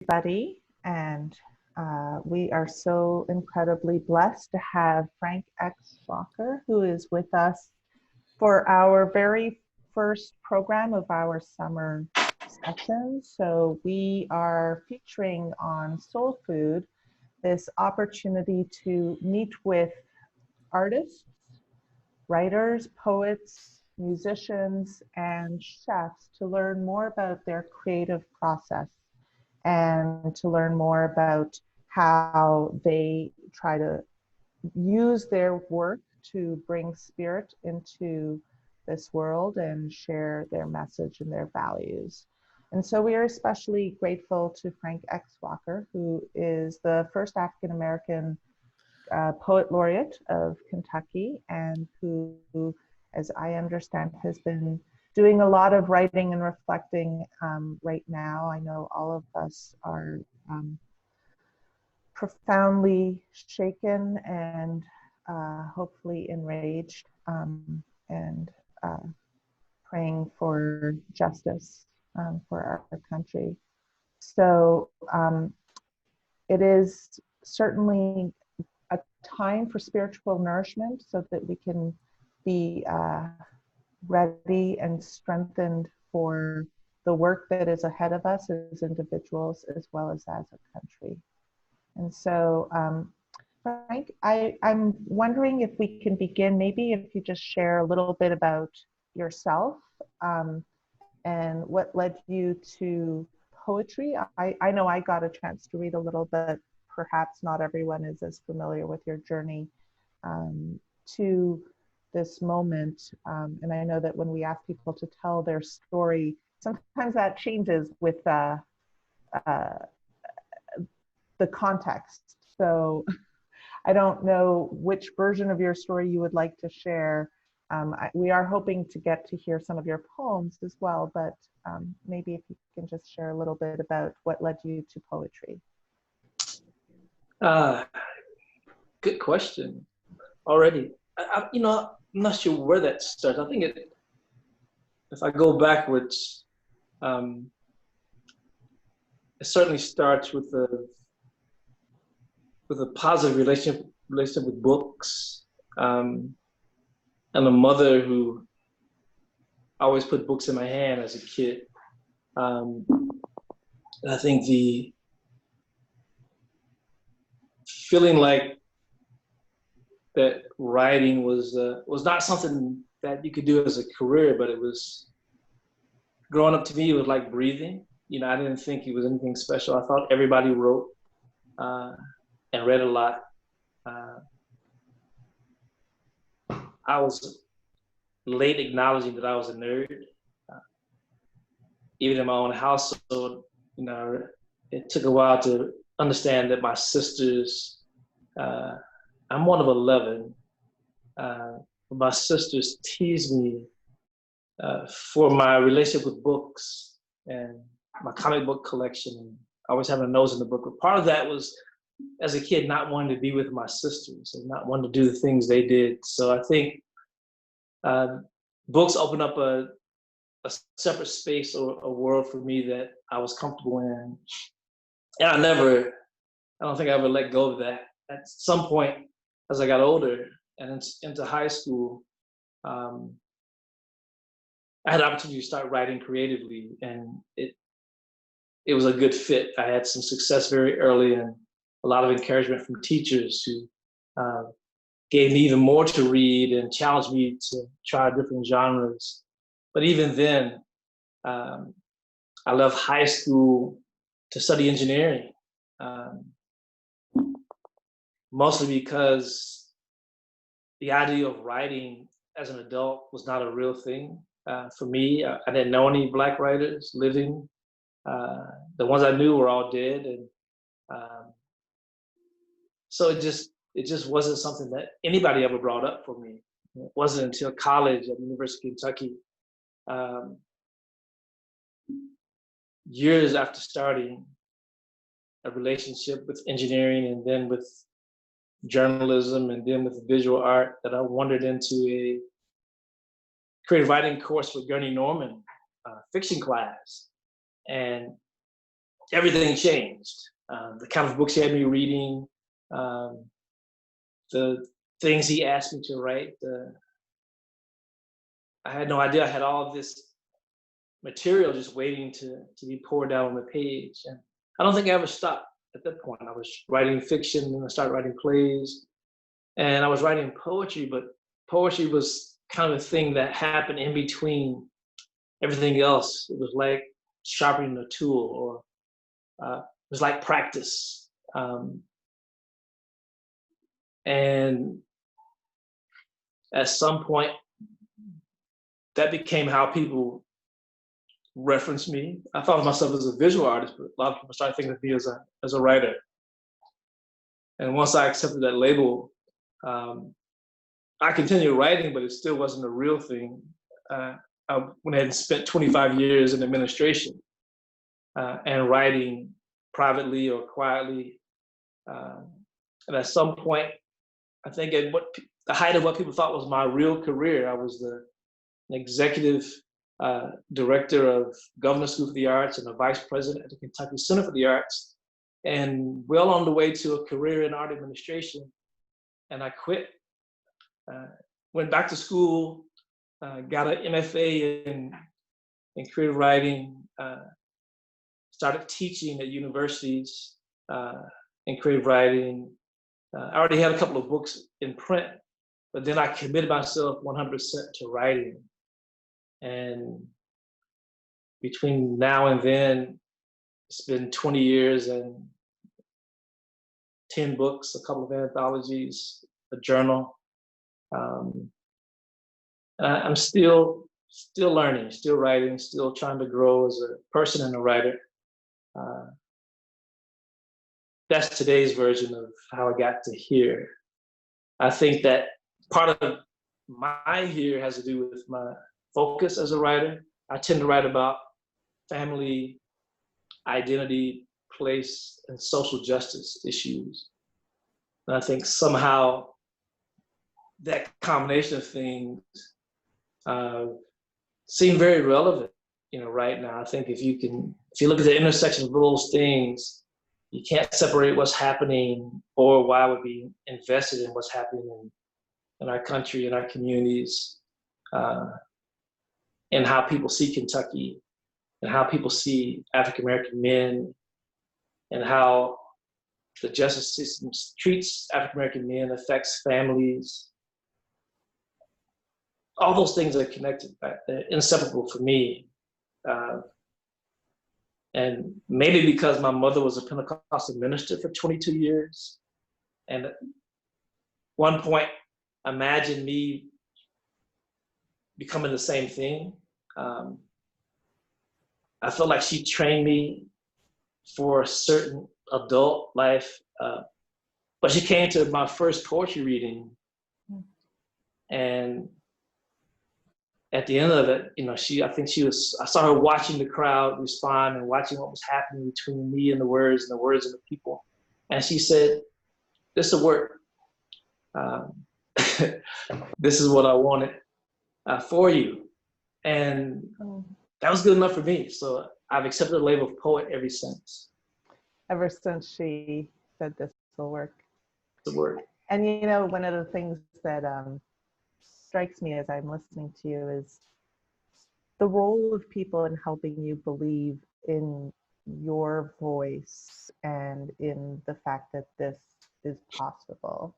everybody, and we are so incredibly blessed to have Frank X. Walker, who is with us for our very first program of our summer session. So we are featuring on Soul Food this opportunity to meet with artists, writers, poets, musicians, and chefs to learn more about their creative process and to learn more about how they try to use their work to bring spirit into this world and share their message and their values. And so we are especially grateful to Frank X. Walker, who is the first African American poet laureate of Kentucky, and who, as I understand, has been doing a lot of writing and reflecting right now. I know all of us are profoundly shaken and hopefully enraged and praying for justice for our country. So it is certainly a time for spiritual nourishment so that we can be ready and strengthened for the work that is ahead of us as individuals as well as a country. And so, Frank, I'm wondering if we can begin, maybe if you just share a little bit about yourself and what led you to poetry. I know I got a chance to read a little bit. Perhaps not everyone is as familiar with your journey to this moment. And I know that when we ask people to tell their story, sometimes that changes with the context. So I don't know which version of your story you would like to share. We are hoping to get to hear some of your poems as well, but maybe if you can just share a little bit about what led you to poetry. Good question. Already, I'm not sure where that starts. I think if I go backwards, it certainly starts with a positive relationship with books, and a mother who always put books in my hand as a kid. I think the feeling like that writing was not something that you could do as a career, but it was, growing up to me, it was like breathing. I didn't think it was anything special. I thought everybody wrote and read a lot. I was late acknowledging that I was a nerd. Even in my own household, it took a while to understand that my sisters, I'm one of 11, my sisters teased me for my relationship with books and my comic book collection, always having a nose in the book. But part of that was, as a kid, not wanting to be with my sisters and not wanting to do the things they did. So I think books opened up a separate space or a world for me that I was comfortable in. And I don't think I ever let go of that. At some point, as I got older and into high school, I had the opportunity to start writing creatively, and it was a good fit. I had some success very early and a lot of encouragement from teachers who gave me even more to read and challenged me to try different genres. But even then, I left high school to study engineering, mostly because the idea of writing as an adult was not a real thing for me. I didn't know any Black writers living. The ones I knew were all dead, and so it just wasn't something that anybody ever brought up for me. It wasn't until college at the University of Kentucky, years after starting a relationship with engineering and then with journalism and then with visual art, that I wandered into a creative writing course with Gurney Norman, fiction class. And everything changed. The kind of books he had me reading, the things he asked me to write. I had no idea I had all of this material just waiting to be poured out on the page. And I don't think I ever stopped at that point. I was writing fiction, and I started writing plays, and I was writing poetry, but poetry was kind of a thing that happened in between everything else. It was like sharpening a tool, or it was like practice. And at some point, that became how people reference me. I thought of myself as a visual artist, but a lot of people started thinking of me as a writer. And once I accepted that label, I continued writing, but it still wasn't a real thing. I went ahead and spent 25 years in administration and writing privately or quietly. And at some point, I think at the height of what people thought was my real career, I was an executive director of Government School for the Arts and a vice president at the Kentucky Center for the Arts, and well on the way to a career in art administration. And I quit, went back to school, got an MFA in creative writing, started teaching at universities in creative writing. I already had a couple of books in print, but then I committed myself 100% to writing. And between now and then, it's been 20 years and 10 books, a couple of anthologies, a journal. I'm still learning, still writing, still trying to grow as a person and a writer. That's today's version of how I got to here. I think that part of my here has to do with my focus as a writer. I tend to write about family, identity, place, and social justice issues. And I think somehow that combination of things seem very relevant, right now. I think if you look at the intersection of those things, you can't separate what's happening or why we're being invested in what's happening in our country, in our communities, and how people see Kentucky, and how people see African-American men, and how the justice system treats African-American men, affects families. All those things are connected, they're inseparable for me. And maybe because my mother was a Pentecostal minister for 22 years, and at one point, imagine me becoming the same thing. I feel like she trained me for a certain adult life, but she came to my first poetry reading, and at the end of it, I saw her watching the crowd respond and watching what was happening between me and the words of the people. And she said, "This will work. This is what I wanted for you." And that was good enough for me. So I've accepted the label of poet ever since. Ever since she said this will work. The word. And one of the things that strikes me as I'm listening to you is the role of people in helping you believe in your voice and in the fact that this is possible,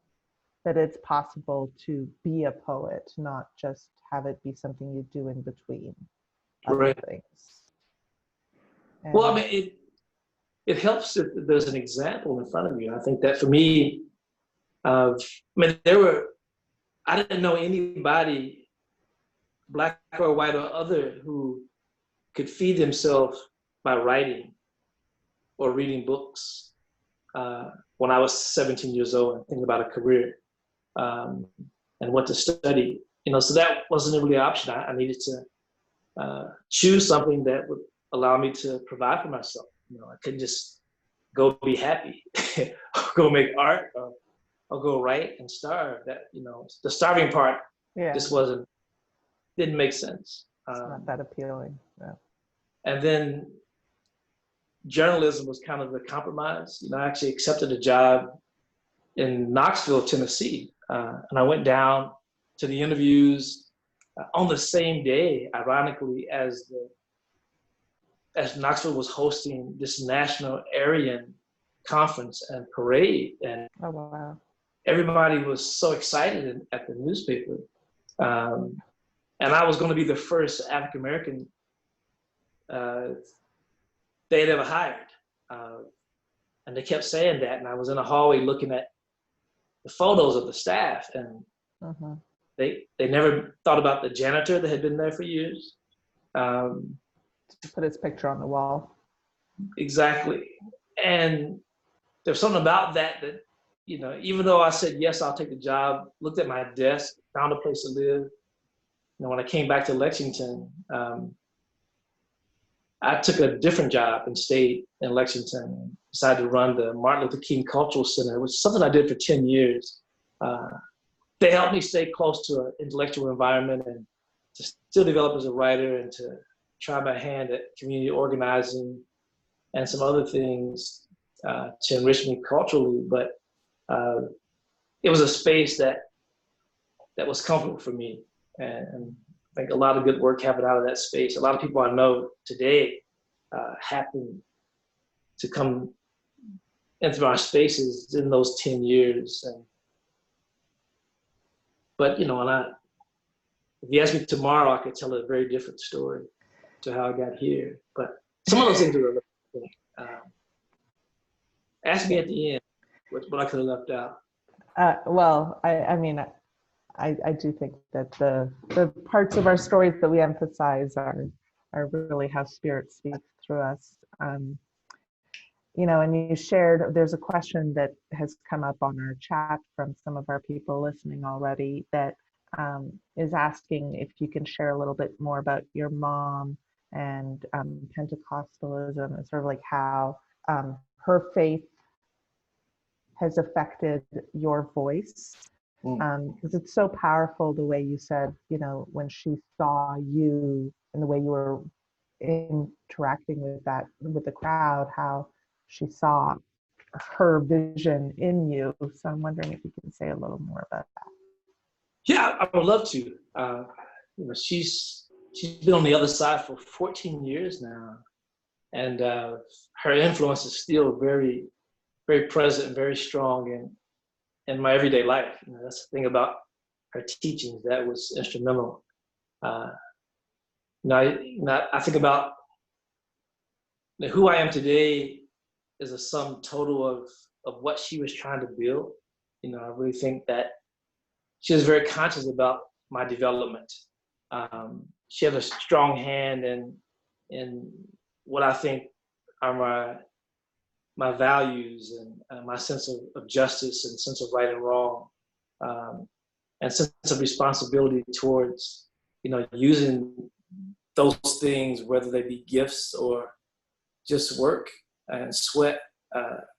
that it's possible to be a poet, not just have it be something you do in between other things. And well, I mean, it helps if there's an example in front of you. I think that for me, I didn't know anybody, Black or white or other, who could feed themselves by writing or reading books when I was 17 years old and thinking about a career and what to study. So that wasn't really an option. I needed to choose something that would allow me to provide for myself. I couldn't just go be happy, go make art, or go write and starve. That the starving part just didn't make sense. It's not that appealing. Yeah. And then journalism was kind of the compromise. You know, I actually accepted a job in Knoxville, Tennessee, and I went down to the interviews on the same day, ironically, as Knoxville was hosting this national Aryan conference and parade, and Oh, wow. everybody was so excited at the newspaper. And I was going to be the first African American they'd ever hired. And they kept saying that, and I was in a hallway looking at the photos of the staff, and they never thought about the janitor that had been there for years. Put his picture on the wall. Exactly. And there's something about that, you know, even though I said, yes, I'll take the job, looked at my desk, found a place to live. You know, when I came back to Lexington, I took a different job and stayed in Lexington and decided to run the Martin Luther King Cultural Center, which is something I did for 10 years. They helped me stay close to an intellectual environment and to still develop as a writer and to try my hand at community organizing and some other things to enrich me culturally. But it was a space that was comfortable for me. And I think a lot of good work happened out of that space. A lot of people I know today happen to come into our spaces in those 10 years. But, you know, if you ask me tomorrow, I could tell a very different story to how I got here. But some of those things are relevant. Ask me at the end what I could have left out. Well, I mean, I do think that the parts of our stories that we emphasize are really how Spirit speaks through us. You know, and you shared, there's a question that has come up on our chat from some of our people listening already that is asking if you can share a little bit more about your mom and Pentecostalism and sort of like how her faith has affected your voice. Because it's so powerful the way you said, you know, when she saw you and the way you were interacting with the crowd, how she saw her vision in you. So I'm wondering if you can say a little more about that. Yeah, I would love to. You know, she's been on the other side for 14 years now, and her influence is still very, very present and very strong in my everyday life. You know, that's the thing about her teachings that was instrumental. I think about who I am today is a sum total of what she was trying to build. You know, I really think that she was very conscious about my development. She had a strong hand in what I think are my values and my sense of justice and sense of right and wrong, and sense of responsibility towards, you know, using those things, whether they be gifts or just work and sweat,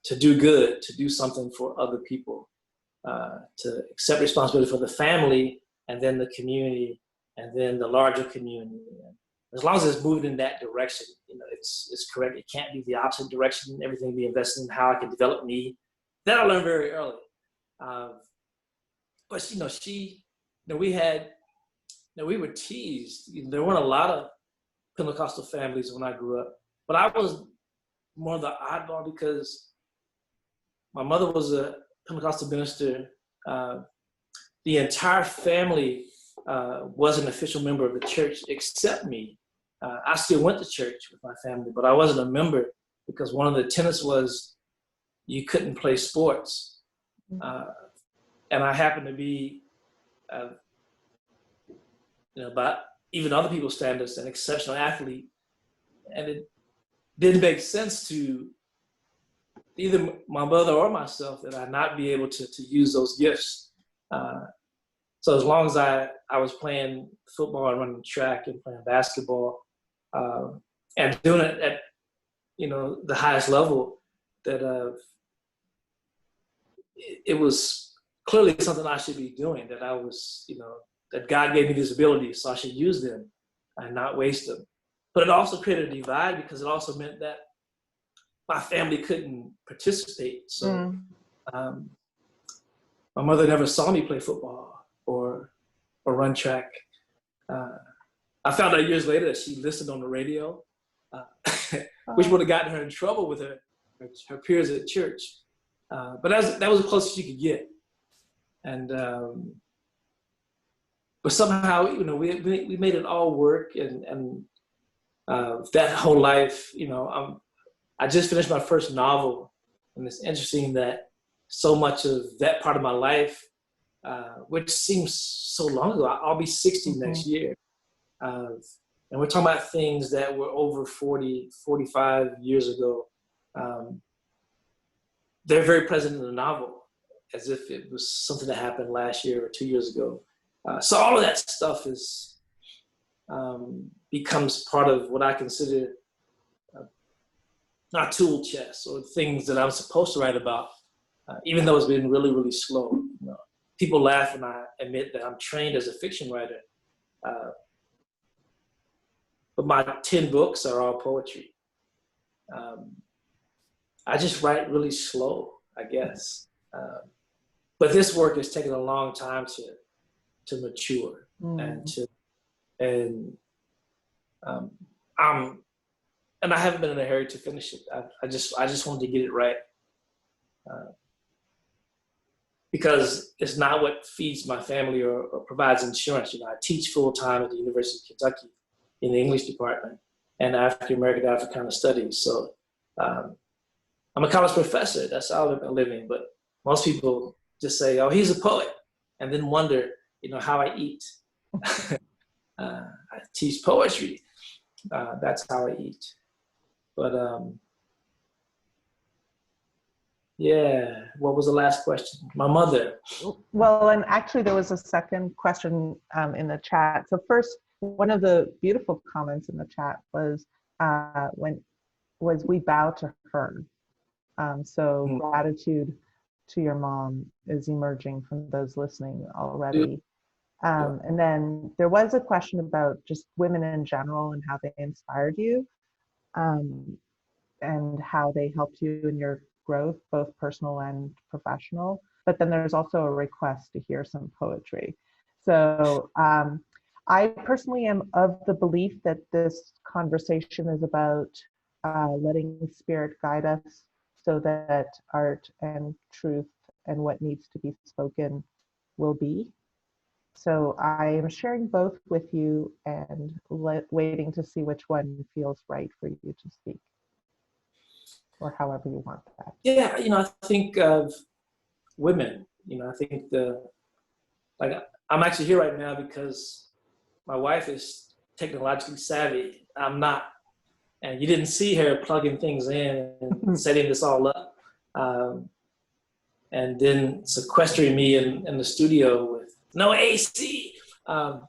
to do good, to do something for other people, to accept responsibility for the family and then the community and then the larger community. And as long as it's moving in that direction, you know, it's correct. It can't be the opposite direction. Everything be invested in how I can develop me. That I learned very early. But you know, we were teased. You know, there weren't a lot of Pentecostal families when I grew up, but I was more the oddball because my mother was a Pentecostal minister. The entire family was an official member of the church except me. I still went to church with my family, but I wasn't a member because one of the tenets was you couldn't play sports. And I happened to be, you know, by even other people's standards, an exceptional athlete. And it didn't make sense to either my mother or myself that I not be able to use those gifts. So as long as I was playing football and running track and playing basketball, and doing it at, you know, the highest level, that it was clearly something I should be doing, that I was, you know, that God gave me these abilities, so I should use them and not waste them. But it also created a divide because it also meant that my family couldn't participate. So Mm. my mother never saw me play football or run track. I found out years later that she listened on the radio, which would have gotten her in trouble with her peers at church. But that was the closest she could get. And but somehow, you know, we made it all work, and that whole life, you know, I just finished my first novel, and it's interesting that so much of that part of my life, which seems so long ago, I'll be 60 next year. And we're talking about things that were over 40, 45 years ago. They're very present in the novel, as if it was something that happened last year or 2 years ago. So all of that stuff is becomes part of what I consider my tool chest, or things that I'm supposed to write about, even though it's been really, really slow. You know, people laugh when I admit that I'm trained as a fiction writer, but my 10 books are all poetry. I just write really slow, I guess. But this work has taken a long time to mature, and I haven't been in a hurry to finish it. I just wanted to get it right, because it's not what feeds my family or provides insurance. You know, I teach full time at the University of Kentucky in the English department and African American Africana Studies. So I'm a college professor. That's how I make a living. But most people just say, "Oh, he's a poet," and then wonder, you know, how I eat. I teach poetry. That's how I eat. But yeah, what was the last question? My mother. Well, and actually there was a second question in the chat. So first, one of the beautiful comments in the chat was we bow to her. So gratitude to your mom is emerging from those listening already. And then there was a question about just women in general and how they inspired you, and how they helped you in your growth, both personal and professional. But then there's also a request to hear some poetry. So I personally am of the belief that this conversation is about letting spirit guide us, so that art and truth and what needs to be spoken will be. So I am sharing both with you and waiting to see which one feels right for you to speak, or however you want that. Yeah, you know, I think of women. You know, I think I'm actually here right now because my wife is technologically savvy. I'm not. And you didn't see her plugging things in and setting this all up, and then sequestering me in the studio with no AC. But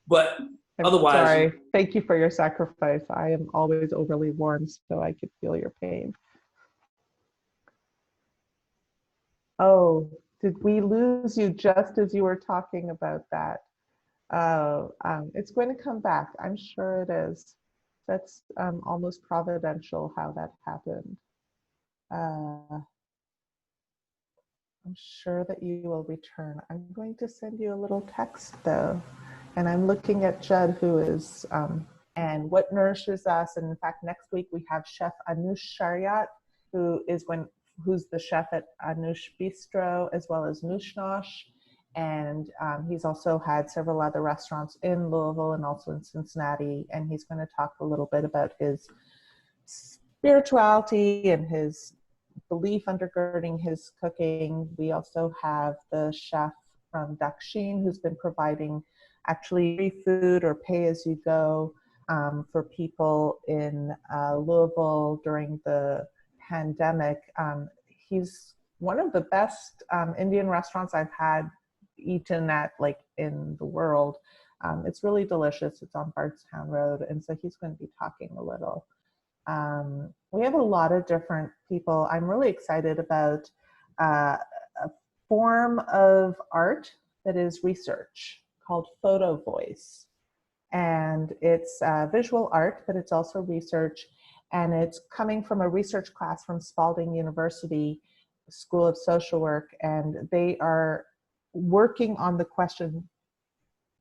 I'm otherwise, sorry. Thank you for your sacrifice. I am always overly warm, so I could feel your pain. Oh, did we lose you just as you were talking about that? It's going to come back. I'm sure it is. That's almost providential how that happened. I'm sure that you will return. I'm going to send you a little text though. And I'm looking at Judd, who is, and what nourishes us. And in fact, next week we have Chef Anush Shariat, who's the chef at Anush Bistro, as well as Nushnosh. And he's also had several other restaurants in Louisville and also in Cincinnati. And he's going to talk a little bit about his spirituality and his belief undergirding his cooking. We also have the chef from Dakshin, who's been providing actually free food or pay as you go for people in Louisville during the pandemic. He's one of the best Indian restaurants I've had eaten at, like, in the world. It's really delicious. It's on Bardstown Road. And so he's going to be talking a little. We have a lot of different people. I'm really excited about a form of art that is research called photo voice. And it's visual art, but it's also research. and it's coming from a research class from Spalding University School of Social Work, and they are working on the question,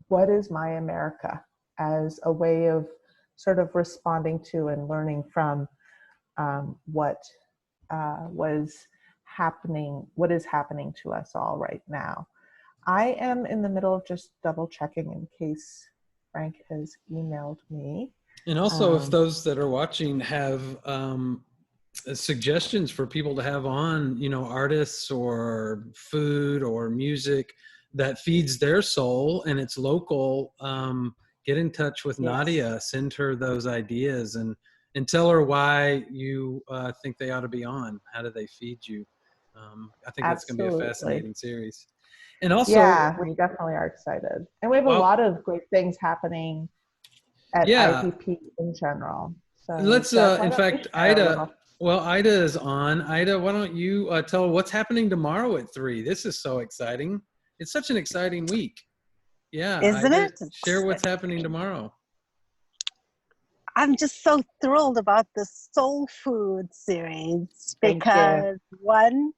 what is my America, as a way of sort of responding to and learning from what is happening to us all right now. I am in the middle of just double checking in case Frank has emailed me. And also, if those that are watching have suggestions for people to have on, you know, artists or food or music that feeds their soul and it's local, get in touch with Nadia, send her those ideas and tell her why you think they ought to be on. How do they feed you? I think that's going to be a fascinating series. And also, yeah, we definitely are excited. And we have a lot of great things happening at IPP in general. So let's, in fact, Ida, Ida is on. Ida, why don't you tell what's happening tomorrow at 3? This is so exciting. It's such an exciting week. Yeah. Isn't it? Share what's happening tomorrow. I'm just so thrilled about the soul food series because one,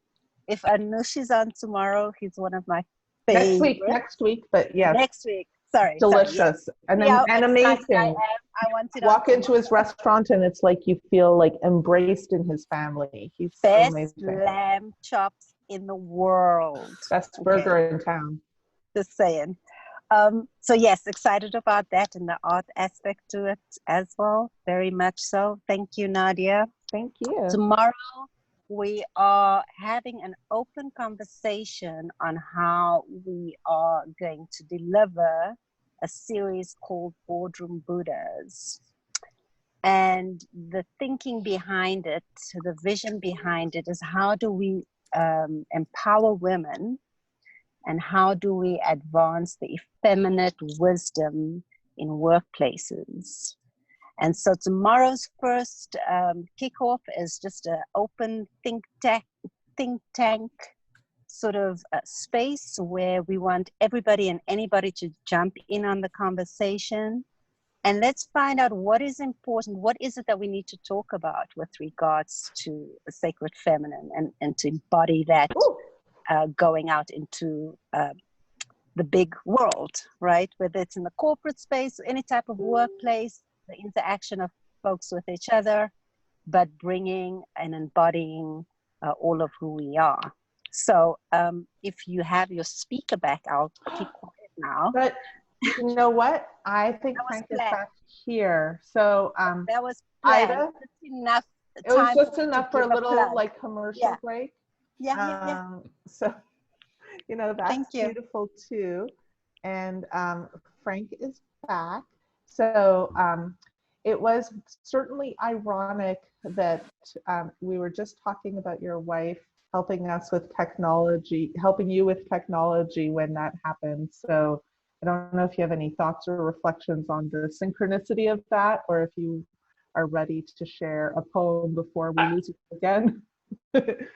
if Anush is on tomorrow, he's one of my favorites. Next week, but yes. Next week. Sorry. Delicious. And then and amazing. I wanted to walk into his restaurant and it's like you feel like embraced in his family. He's best so amazing. Lamb chops in the world. Best burger in town. Just saying. So yes, excited about that and the art aspect to it as well. Very much so. Thank you, Nadia. Thank you. Tomorrow we are having an open conversation on how we are going to deliver a series called Boardroom Buddhas. And the thinking behind it, the vision behind it is how do we empower women and how do we advance the effeminate wisdom in workplaces? And so tomorrow's first kickoff is just an open think tank sort of space where we want everybody and anybody to jump in on the conversation. And let's find out what is important. What is it that we need to talk about with regards to the sacred feminine and to embody that going out into the big world, right? Whether it's in the corporate space, any type of workplace, the interaction of folks with each other, but bringing and embodying all of who we are. So if you have your speaker back, I'll keep quiet now. But you know what? I think Frank is back here. So that was planned. Ida, enough it was just enough for a little like commercial break. Yeah. So, you know, that's beautiful too. And Frank is back. So it was certainly ironic that we were just talking about your wife helping us with technology, helping you with technology when that happened. So I don't know if you have any thoughts or reflections on the synchronicity of that, or if you are ready to share a poem before we lose it again. Can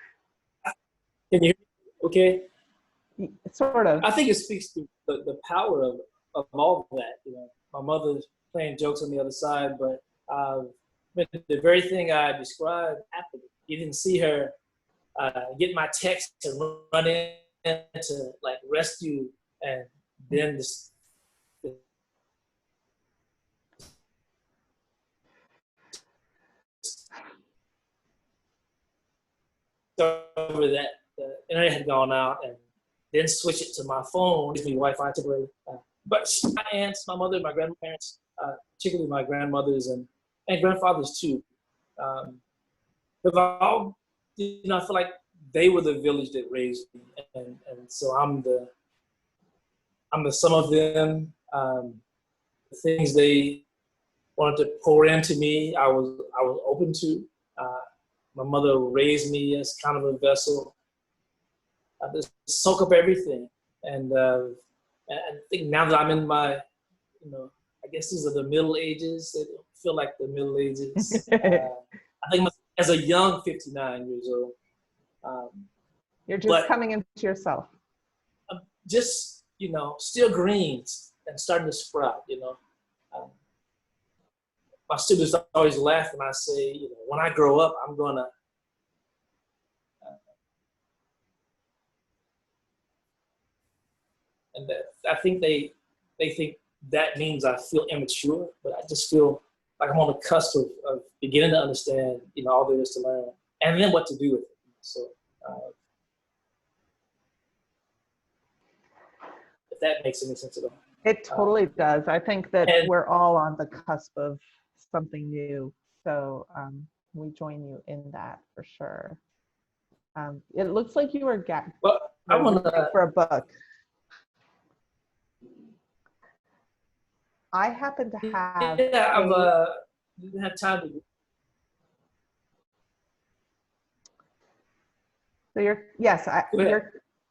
you hear me okay? Sort of. I think it speaks to the power of all of that. You know, my mother's playing jokes on the other side, but the very thing I described happened. You didn't see her get my text to run in to like rescue, and then discover that the internet had gone out, and then switch it to my phone, gives me Wi-Fi temporarily. But my aunts, my mother, my grandparents, particularly my grandmothers and grandfathers too, have all, you know, I feel like they were the village that raised me, and so I'm the sum of them. The things they wanted to pour into me, I was open to. My mother raised me as kind of a vessel. I just soak up everything, and I think now that I'm in my, you know, I guess these are the Middle Ages. They don't feel like the Middle Ages. I think as a young 59 years old. You're just coming into yourself. I'm just, you know, still green and starting to sprout, you know. my students always laugh when I say, you know, when I grow up, I'm gonna and that, I think they think that means I feel immature, but I just feel like I'm on the cusp of beginning to understand, you know, all there is to learn, and then what to do with it. So, if that makes any sense at all. It totally does. I think that and- we're all on the cusp of something new. So we join you in that for sure. It looks like you were Well, I want looking to for a book. I happen to have. Yeah, I've didn't have time to. So you're yes.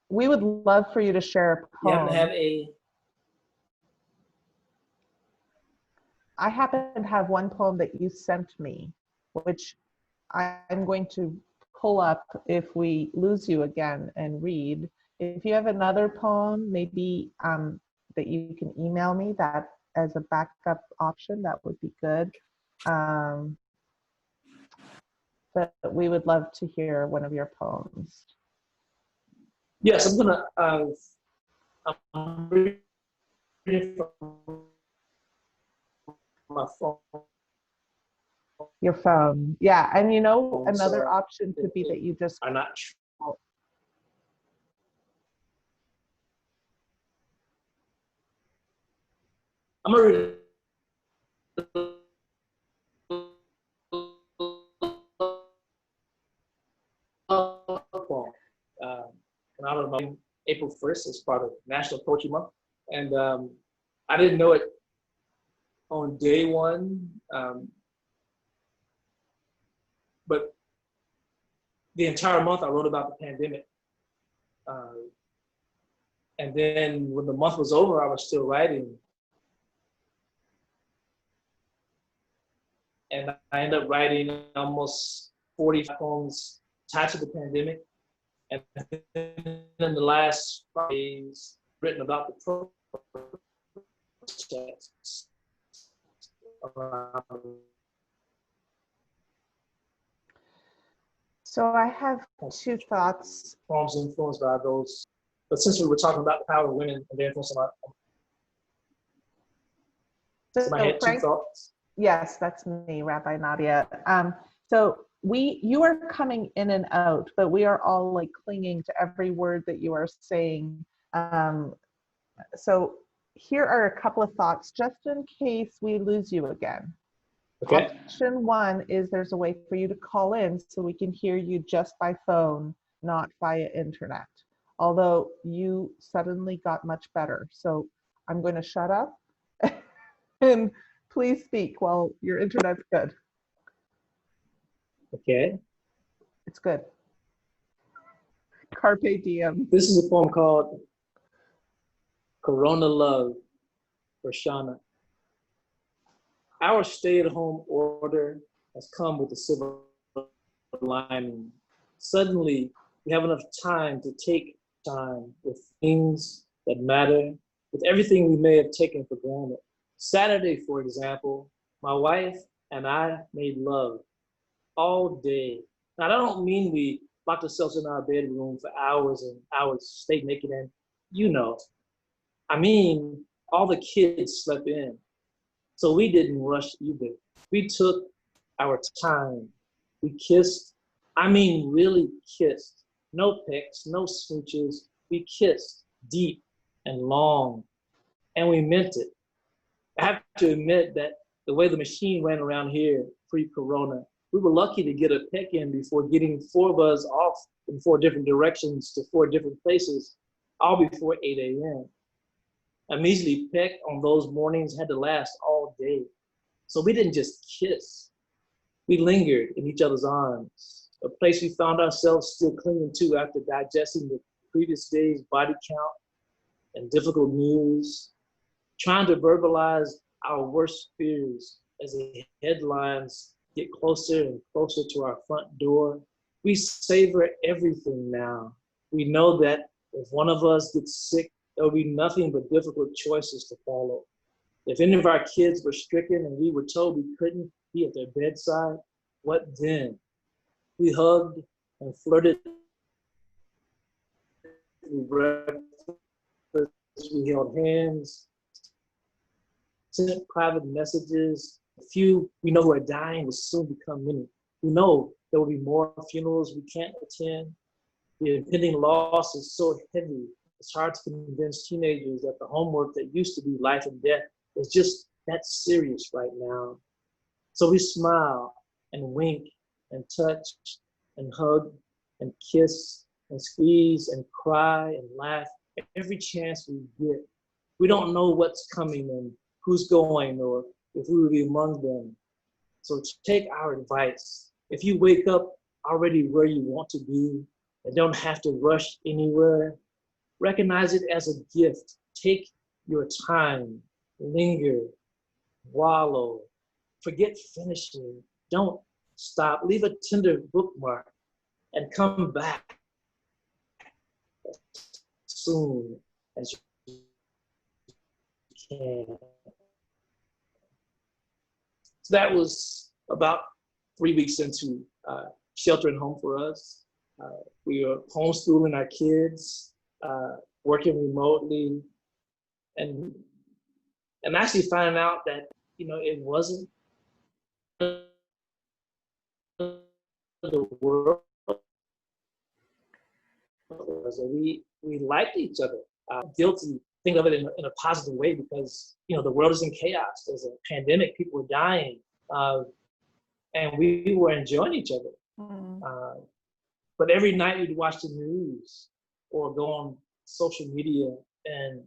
We would love for you to share a You happen poem. to have a. I happen to have one poem that you sent me, which I'm going to pull up if we lose you again and read. If you have another poem, maybe that you can email me that as a backup option, that would be good. But we would love to hear one of your poems. Yes, I'm gonna. I'm reading from my phone. Your phone, yeah, and you know, another So option could be that you just. I'm not. I'm gonna read. And out of my April 1st as part of National Poetry Month, and I didn't know it on day one, but the entire month I wrote about the pandemic. And then when the month was over, I was still writing. And I ended up writing almost 40 poems tied to the pandemic. And then in the last 5 days, written about the protests around. So I have two thoughts. Poems influenced by those. But since we were talking about the power of women and their influence on So I had Frank, two thoughts. yes, that's me, Rabbi Nadia. So you are coming in and out, but we are all like clinging to every word that you are saying. So here are a couple of thoughts, just in case we lose you again. Okay. Option one is there's a way for you to call in so we can hear you just by phone, not via internet. Although you suddenly got much better. So I'm going to shut up and please speak while your internet's good. Okay. It's good. Carpe diem. This is a poem called Corona Love for Shauna. Our stay-at-home order has come with a silver lining. Suddenly, we have enough time to take time with things that matter, with everything we may have taken for granted. Saturday, for example, my wife and I made love all day. Now, I don't mean we locked ourselves in our bedroom for hours and hours, stayed naked, and you know. I mean, all the kids slept in. So we didn't rush either. We took our time. We kissed. I mean, really kissed. No pecks, no smooches. We kissed deep and long, and we meant it. I have to admit that the way the machine ran around here pre-corona, we were lucky to get a peck in before getting 4 of us off in 4 different directions to 4 different places, all before 8 a.m. A measly peck on those mornings had to last all day. So we didn't just kiss. We lingered in each other's arms, a place we found ourselves still clinging to after digesting the previous day's body count and difficult news, trying to verbalize our worst fears as the headlines get closer and closer to our front door. We savor everything now. We know that if one of us gets sick, there will be nothing but difficult choices to follow. If any of our kids were stricken and we were told we couldn't be at their bedside, what then? We hugged and flirted through breakfast, we held hands, sent private messages. A few we know who are dying will soon become many. We know there will be more funerals we can't attend. The impending loss is so heavy, it's hard to convince teenagers that the homework that used to be life and death is just that serious right now. So we smile and wink and touch and hug and kiss and squeeze and cry and laugh every chance we get. We don't know what's coming and who's going or if we will be among them. So take our advice. If you wake up already where you want to be and don't have to rush anywhere, recognize it as a gift. Take your time, linger, wallow, forget finishing. Don't stop. Leave a tender bookmark and come back as soon as you can. So that was about 3 weeks into sheltering home for us. We were homeschooling our kids, working remotely, and actually finding out that, you know, it wasn't the world. We liked each other. Guilty, think of it in a positive way, because, you know, the world is in chaos. There's a pandemic, people are dying, and we were enjoying each other. But every night we'd watch the news or go on social media, and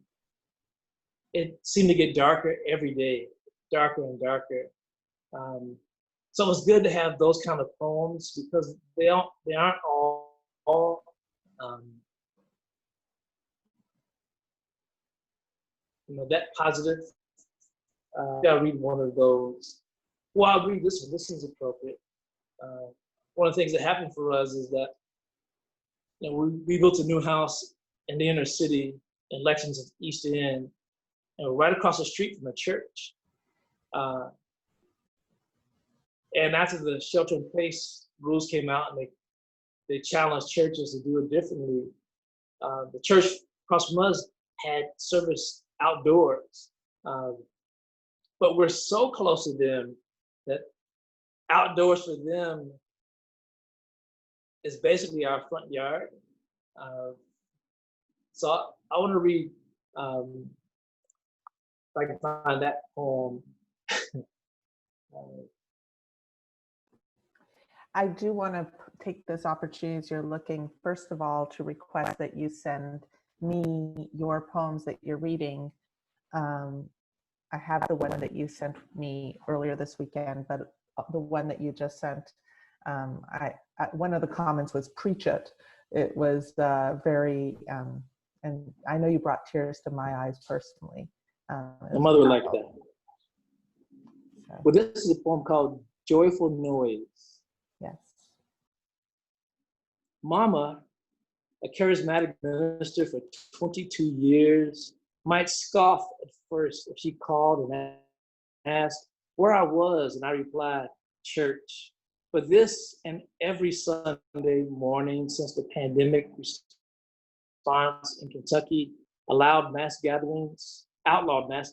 it seemed to get darker every day, darker and darker. So it's good to have those kind of poems, because they aren't all you know, that positive. I'll read one of those. Well, I'll read this one. This is appropriate. One of the things that happened for us is that, you know, we built a new house in the inner city in Lexington's East End, and right across the street from a church. And after the shelter-in-place rules came out and they challenged churches to do it differently, the church across from us had service outdoors. But we're so close to them that outdoors for them is basically our front yard. So I want to read, if I can find that poem. I do want to take this opportunity, as you're looking, first of all, to request that you send me your poems that you're reading. I have the one that you sent me earlier this weekend, but the one that you just sent, one of the comments was "preach it." It was very, and I know you brought tears to my eyes personally. My mother would like that. So. Well, this is a poem called "Joyful Noise." Yes. Mama, a charismatic minister for 22 years, might scoff at first if she called and asked where I was, and I replied, church. But this and every Sunday morning since the pandemic response in Kentucky outlawed mass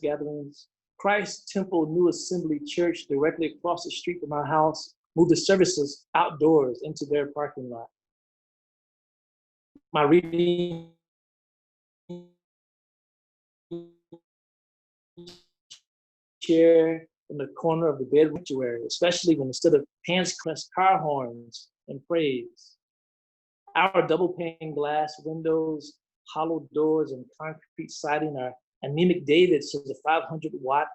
gatherings, Christ Temple New Assembly Church, directly across the street from my house, moved the services outdoors into their parking lot. My reading chair in the corner of the bedroom sanctuary, especially when instead of hands pressed car horns and praise. Our double pane glass windows, hollow doors, and concrete siding are anemic Davids to the 500-watt,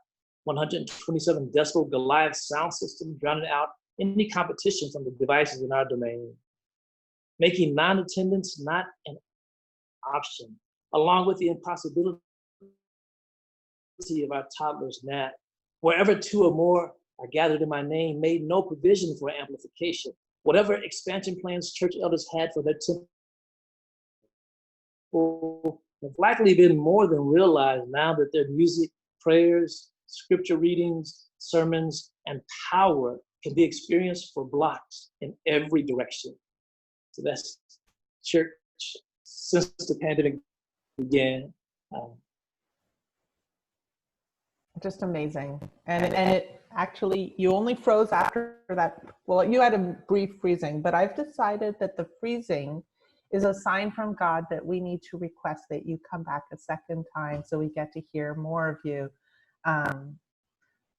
127 decibel Goliath sound system, drowning out any competition from the devices in our domain, making non-attendance not an option, along with the impossibility of our toddler's nap. Wherever two or more are gathered in my name, made no provision for amplification. Whatever expansion plans church elders had for their temple have likely been more than realized now that their music, prayers, scripture readings, sermons, and power can be experienced for blocks in every direction. So that's church since the pandemic began. Just amazing. And it actually, you only froze after that. Well, you had a brief freezing, but I've decided that the freezing is a sign from God that we need to request that you come back a second time so we get to hear more of you.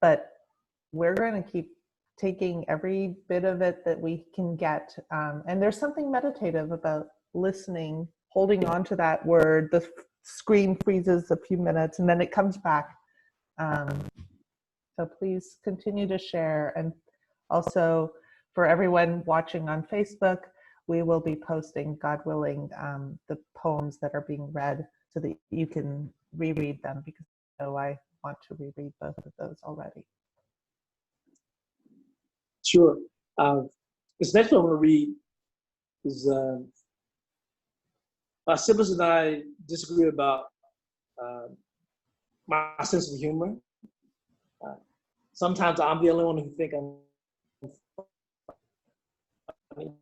But we're going to keep taking every bit of it that we can get. And there's something meditative about listening, holding on to that word. The screen freezes a few minutes and then it comes back. So please continue to share. And also for everyone watching on Facebook, we will be posting, God willing, the poems that are being read so that you can reread them, because I know I want to reread both of those already. Sure. This next one I want to read is my siblings and I disagree about my sense of humor. Sometimes I'm the only one who think I'm funny.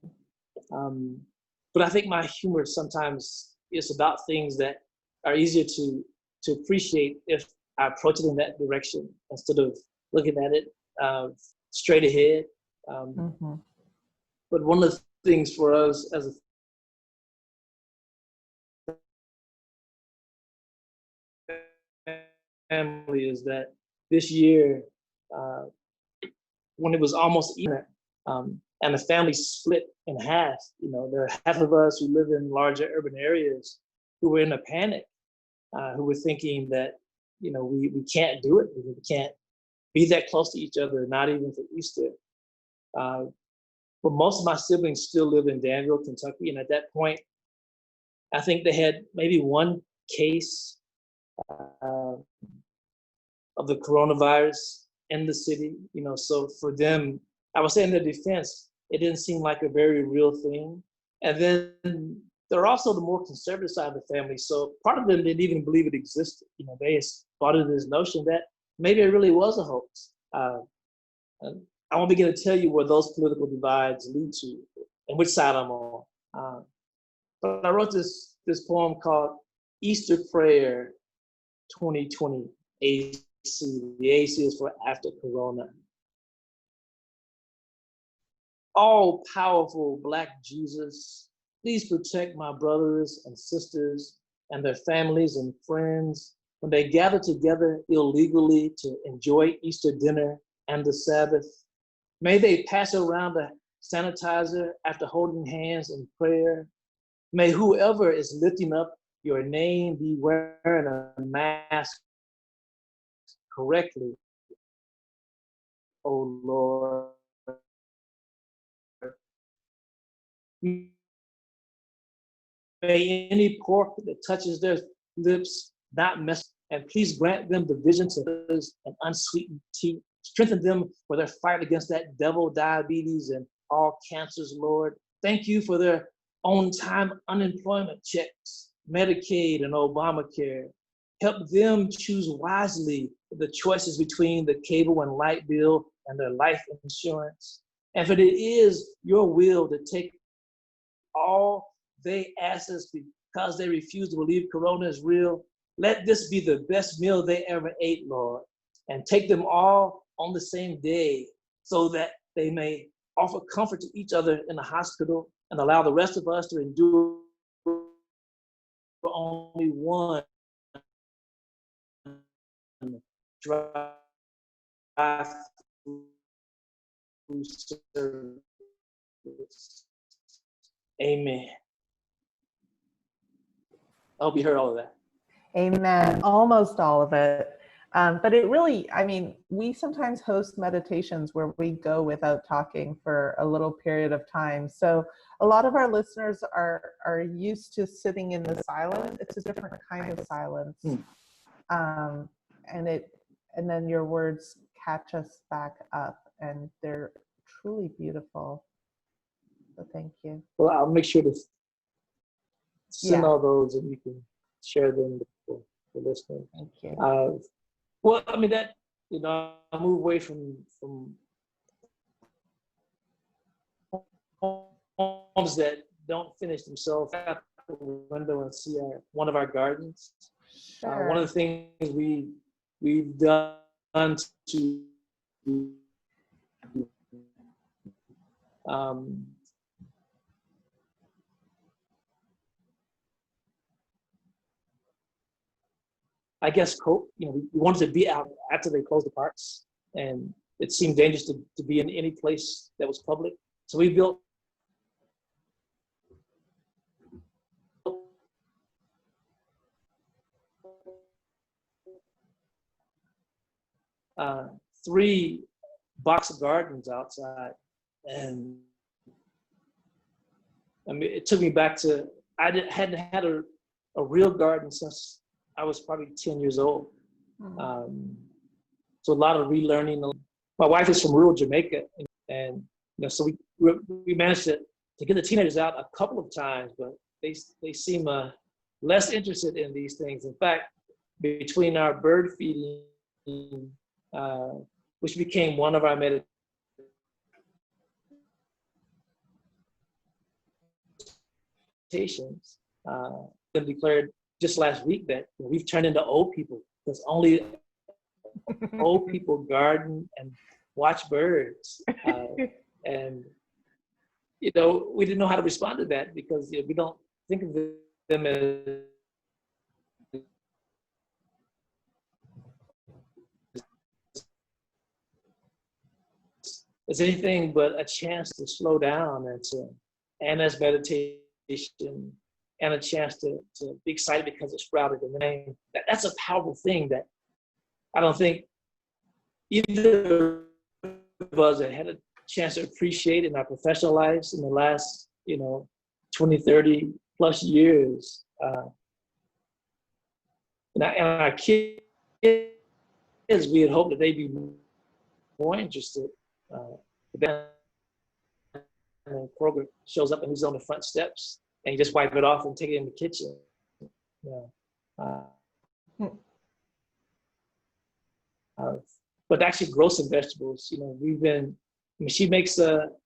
But I think my humor sometimes is about things that are easier to appreciate if I approach it in that direction instead of looking at it straight ahead. But one of the things for us as a family is that this year, when it was almost even, and the family split in half, there are half of us who live in larger urban areas who were in a panic, who were thinking that, we can't do it. We can't be that close to each other, not even for Easter. But most of my siblings still live in Danville, Kentucky. And at that point, I think they had maybe one case of the coronavirus in the city, so for them, I would say in their defense, it didn't seem like a very real thing. And then there are also the more conservative side of the family. So part of them didn't even believe it existed. They bought into this notion that maybe it really was a hoax. And I won't begin to tell you where those political divides lead to and which side I'm on. But I wrote this poem called Easter Prayer 2020 AC. The AC is for after Corona. All powerful Black Jesus, please protect my brothers and sisters and their families and friends when they gather together illegally to enjoy Easter dinner and the Sabbath. May they pass around the sanitizer after holding hands in prayer. May whoever is lifting up your name be wearing a mask correctly, oh Lord. May any pork that touches their lips not mess, and please grant them the vision to others and unsweetened tea. Strengthen them for their fight against that devil, diabetes, and all cancers, Lord. Thank you for their on-time unemployment checks, Medicaid, and Obamacare. Help them choose wisely the choices between the cable and light bill and their life insurance. And if it is your will to take all they ask us because they refuse to believe Corona is real, let this be the best meal they ever ate, Lord, and take them all on the same day so that they may offer comfort to each other in the hospital and allow the rest of us to endure for only one drive-through service. Amen. I hope you heard all of that. Amen. Almost all of it. But it really, we sometimes host meditations where we go without talking for a little period of time. So a lot of our listeners are used to sitting in the silence. It's a different kind of silence. And then your words catch us back up, and they're truly beautiful. So thank you. Well, I'll make sure to send all those and you can share them with the listeners. Thank you. Well, that I move away from homes that don't finish themselves out the window and see one of our gardens. Sure. One of the things we've done to I guess we wanted to be out after they closed the parks, and it seemed dangerous to be in any place that was public. So we built three box gardens outside, and I mean, it took me back to hadn't had a real garden since I was probably 10 years old. So a lot of relearning. My wife is from rural Jamaica, and so we managed to get the teenagers out a couple of times, but they seem less interested in these things. In fact, between our bird feeding, which became one of our meditations, been declared just last week that we've turned into old people because only old people garden and watch birds. And we didn't know how to respond to that because we don't think of them as anything but a chance to slow down and as meditation and a chance to be excited because it's sprouted in the name. That's a powerful thing that I don't think either of us have had a chance to appreciate in our professional lives in the last 20, 30 plus years. And our kids, we had hoped that they'd be more interested. But then the program shows up and he's on the front steps and you just wipe it off and take it in the kitchen. But actually grow some vegetables.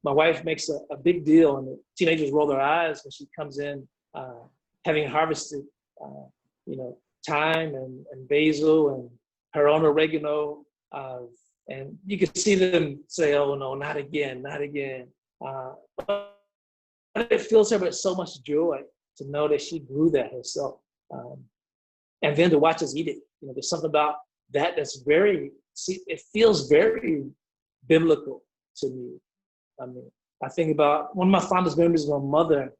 My wife makes a big deal, and the teenagers roll their eyes when she comes in, having harvested, thyme and basil and her own oregano, and you can see them say, "Oh no, not again, not again." But it fills her with so much joy to know that she grew that herself, and then to watch us eat it. There's something about that that's it feels very biblical to me. I mean, I think about one of my fondest memories of my mother.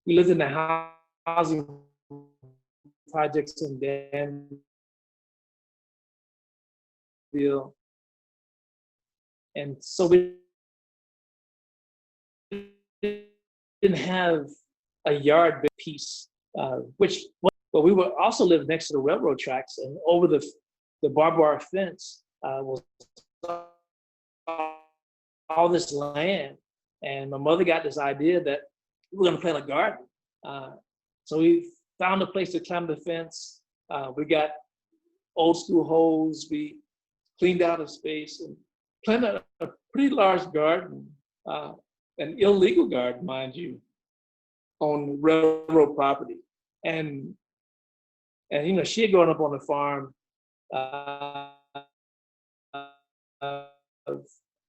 We lived in the housing projects in Danville, and so we didn't have a yard piece, but we were also lived next to the railroad tracks, and over the barbed wire fence was all this land. And my mother got this idea that we were going to plant a garden. So we found a place to climb the fence. We got old school hoes. We cleaned out a space and planted a pretty large garden, an illegal garden, mind you, on railroad property. And she had grown up on a farm,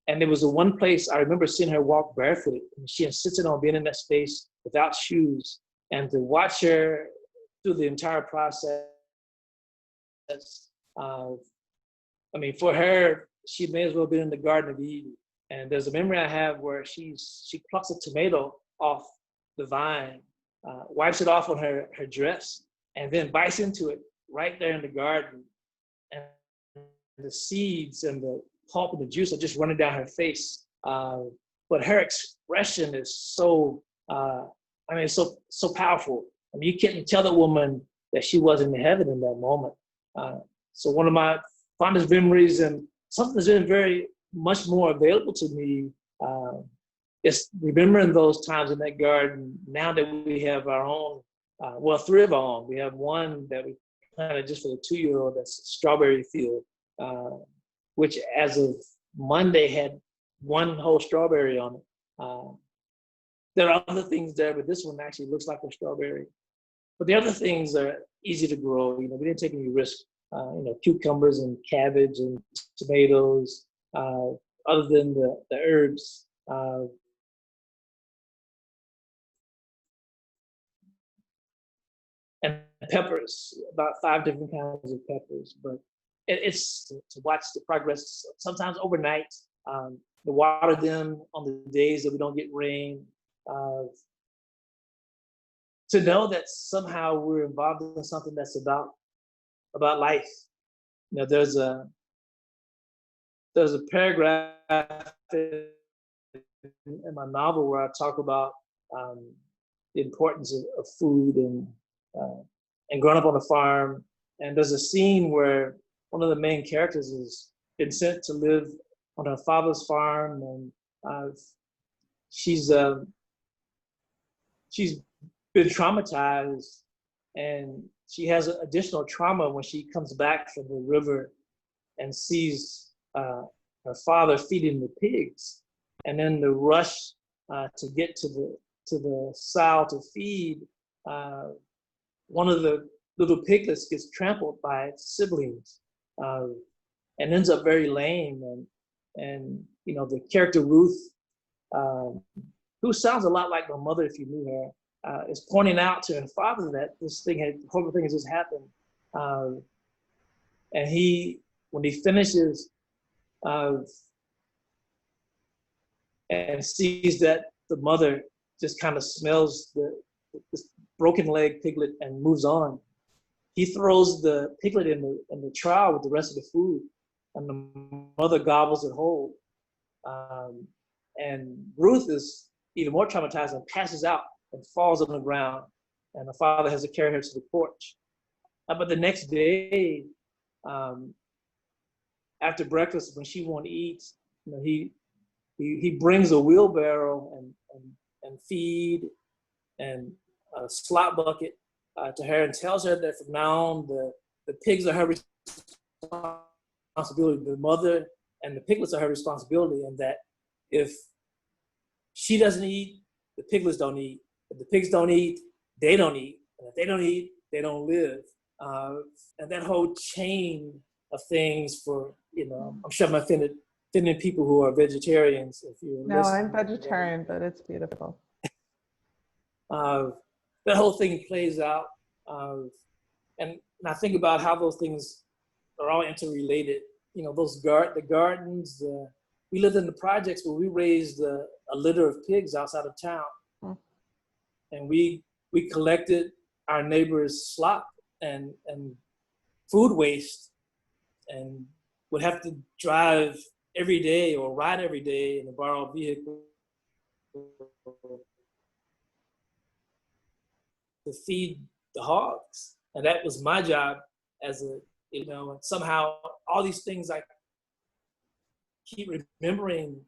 and there was the one place I remember seeing her walk barefooted, and she insisted on being in that space without shoes, and to watch her through the entire process. For her, she may as well have been in the Garden of Eden. And there's a memory I have where she plucks a tomato off the vine, wipes it off on her dress, and then bites into it right there in the garden. And the seeds and the pulp and the juice are just running down her face. But her expression is so powerful. I mean, you couldn't tell the woman that she wasn't in heaven in that moment. So one of my fondest memories, and something that's been very much more available to me, is remembering those times in that garden. Now that we have our own, three of our own. We have one that we planted just for the 2-year-old. That's a strawberry field, which as of Monday had one whole strawberry on it. There are other things there, but this one actually looks like a strawberry. But the other things are easy to grow. You know, we didn't take any risk. You know, cucumbers and cabbage and tomatoes. Other than the herbs. And peppers, about 5 different kinds of peppers. But it's to watch the progress, sometimes overnight, to water them on the days that we don't get rain, to know that somehow we're involved in something that's about life. You know, there's a paragraph in my novel where I talk about the importance of food and growing up on a farm. And there's a scene where one of the main characters has been sent to live on her father's farm, and she's been traumatized, and she has additional trauma when she comes back from the river and sees her father feeding the pigs, and then the rush to get to the sow to feed. One of the little piglets gets trampled by its siblings, and ends up very lame. And you know, the character Ruth, who sounds a lot like my mother if you knew her, is pointing out to her father that this horrible thing has just happened. And when he finishes and sees that the mother just kind of smells this broken leg piglet and moves on, he throws the piglet in the trough with the rest of the food, and the mother gobbles it whole. And Ruth is even more traumatized and passes out and falls on the ground, and the father has to carry her to the porch. But the next day, after breakfast, when she won't eat, you know, he brings a wheelbarrow and feed and a slop bucket to her, and tells her that from now on the pigs are her responsibility. The mother and the piglets are her responsibility, and that if she doesn't eat, the piglets don't eat. If the pigs don't eat, they don't eat. And if they don't eat, they don't live. And that whole chain of things for, you know, I'm sure I'm offending people who are vegetarians. If you're No, listening, I'm vegetarian, but it's beautiful. That whole thing plays out. And I think about how those things are all interrelated. You know, the gardens, we lived in the projects where we raised a litter of pigs outside of town. And we collected our neighbors' slop and food waste, and would have to drive every day or ride every day in a borrowed vehicle to feed the hogs. And that was my job as and somehow all these things I keep remembering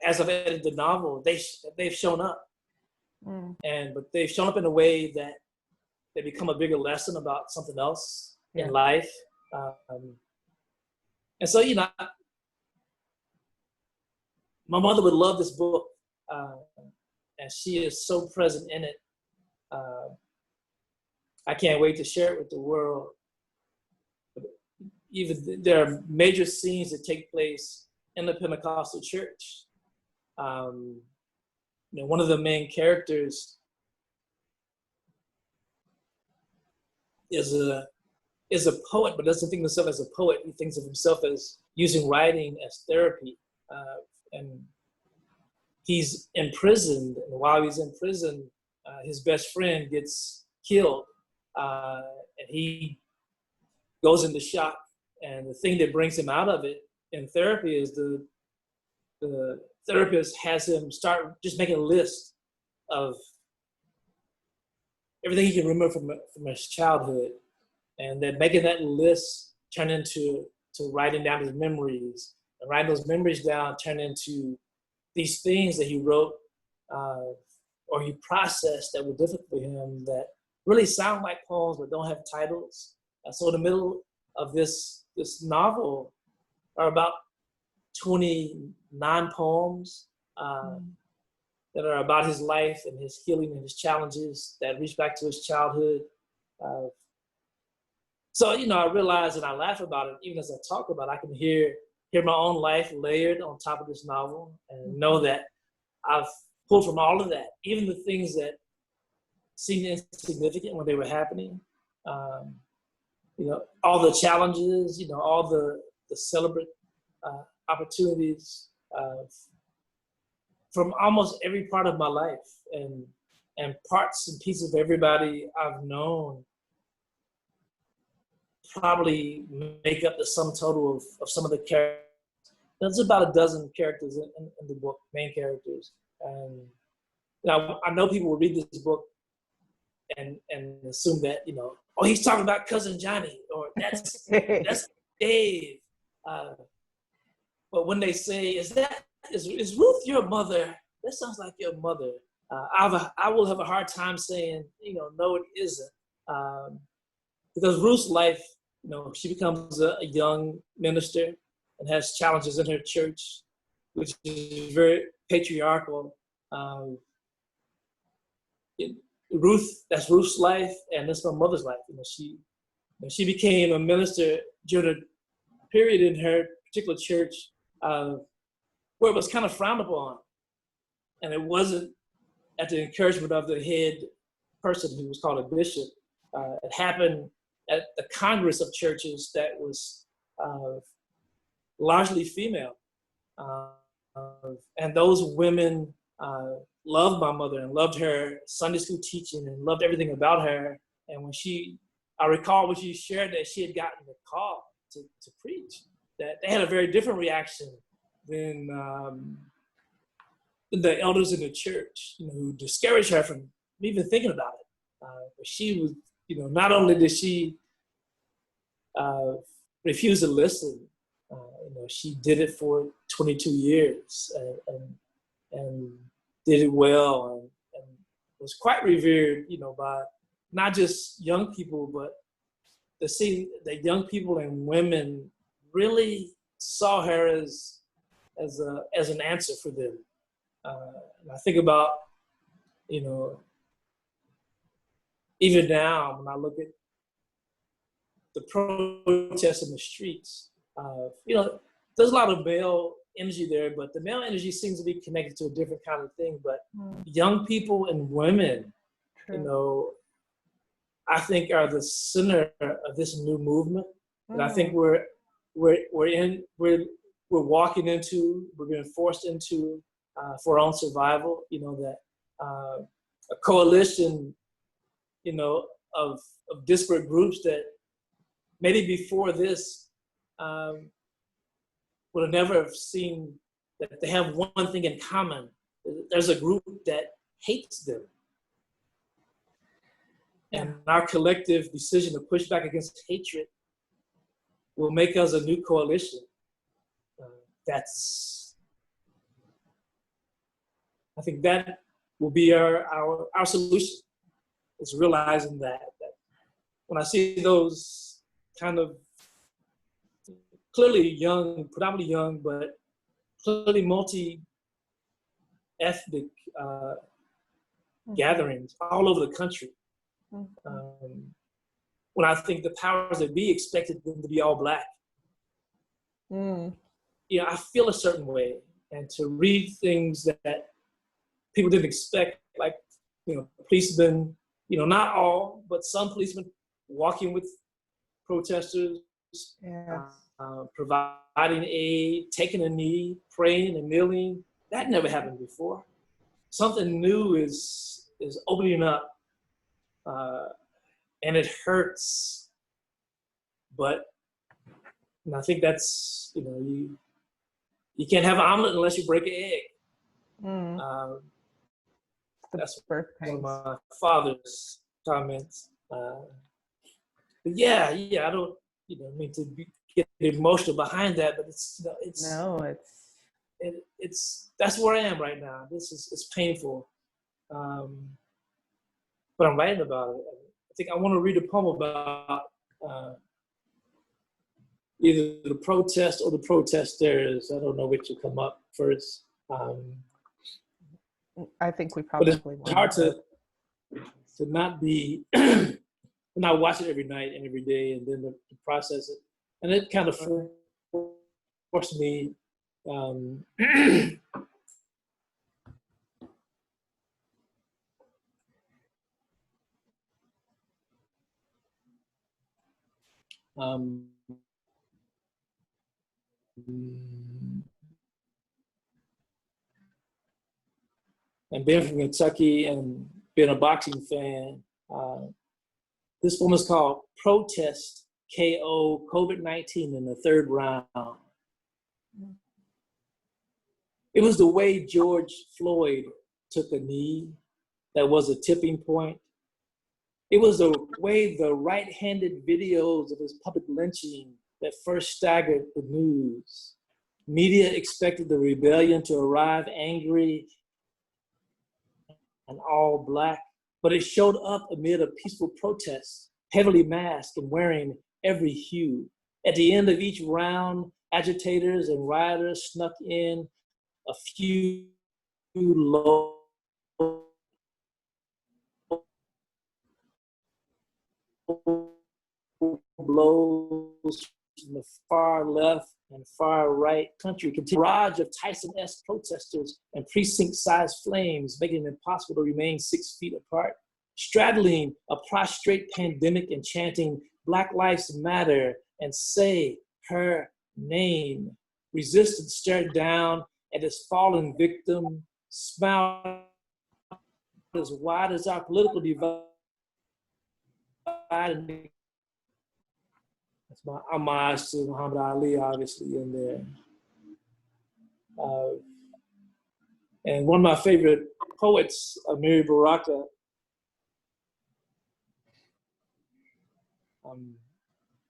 as I've edited the novel, they've shown up. But they've shown up in a way that they become a bigger lesson about something else in life. And so, you know, my mother would love this book, and she is so present in it. I can't wait to share it with the world. Even there are major scenes that take place in the Pentecostal church. You know, one of the main characters is a poet, but doesn't think of himself as a poet. He thinks of himself as using writing as therapy. And he's imprisoned, and while he's in prison, his best friend gets killed, and he goes into shock. And the thing that brings him out of it in therapy is the therapist has him start just making a list of everything he can remember from his childhood, and then making that list turn into writing down his memories, and writing those memories down turn into these things that he wrote or he processed that were difficult for him, that really sound like poems but don't have titles. So in the middle of this novel are about 29 poems that are about his life and his healing and his challenges that reach back to his childhood. So, I realize and I laugh about it, even as I talk about it, I can hear my own life layered on top of this novel and know that I've pulled from all of that, even the things that seemed insignificant when they were happening. All the challenges, all the celebrate opportunities from almost every part of my life and parts and pieces of everybody I've known probably make up the sum total of some of the characters. There's about a dozen characters in the book, main characters. And I know people will read this book and assume that, oh, he's talking about Cousin Johnny, or that's Dave. But when they say, is Ruth your mother? That sounds like your mother. I will have a hard time saying, no, it isn't. Because Ruth's life, she becomes a young minister and has challenges in her church, which is very patriarchal. That's Ruth's life, and that's my mother's life. She became a minister during a period in her particular church where it was kind of frowned upon, and it wasn't at the encouragement of the head person who was called a bishop. It happened at the Congress of Churches that was largely female, and those women loved my mother and loved her Sunday school teaching and loved everything about her. And I recall when she shared that she had gotten the call to preach, that they had a very different reaction than the elders in the church, who discouraged her from even thinking about it. But she was, not only did she refuse to listen, she did it for 22 years and did it well and was quite revered, by not just young people, but to see that young people and women really saw her as an answer for them. And I think about, even now when I look at the protests in the streets, there's a lot of male energy there, but the male energy seems to be connected to a different kind of thing. But young people and women, I think are the center of this new movement. And I think we're walking into, we're being forced into for our own survival. That a coalition, of disparate groups that maybe before this would have never have seen that they have one thing in common. There's a group that hates them. And our collective decision to push back against hatred will make us a new coalition. I think that will be our solution, is realizing that when I see those kind of clearly young, predominantly young, but clearly multi-ethnic gatherings all over the country. When I think the powers that be expected them to be all Black, I feel a certain way. And to read things that people didn't expect, like, policemen, not all, but some policemen walking with protesters, providing aid, taking a knee, praying and kneeling. That never happened before. Something new is opening up, and it hurts. But I think that's, you can't have an omelet unless you break an egg. That's one of my father's comments. But yeah, I don't, mean to get emotional behind that, but it's that's where I am right now. It's painful, but I'm writing about it. I think I want to read a poem about either the protest or the protesters. I don't know which will come up first. I think we But probably it's want hard to not be, not watch it every night and every day, and then to process it. And it kind of forced me, and being from Kentucky and being a boxing fan, this one is called Protest KO COVID-19 in the third round. It was the way George Floyd took a knee that was a tipping point. It was the way the right-handed videos of his public lynching that first staggered the news. Media expected the rebellion to arrive angry and all Black, but it showed up amid a peaceful protest, heavily masked and wearing every hue. At the end of each round, agitators and rioters snuck in a few low blows from the far left and far right country. A barrage of Tyson-esque protesters and precinct-sized flames, making it impossible to remain 6 feet apart. Straddling a prostrate pandemic and chanting Black Lives Matter and say her name. Resistance stared down at its fallen victim, smiled as wide as our political divide. That's my homage to Muhammad Ali, obviously, in there. And one of my favorite poets, Amiri Baraka,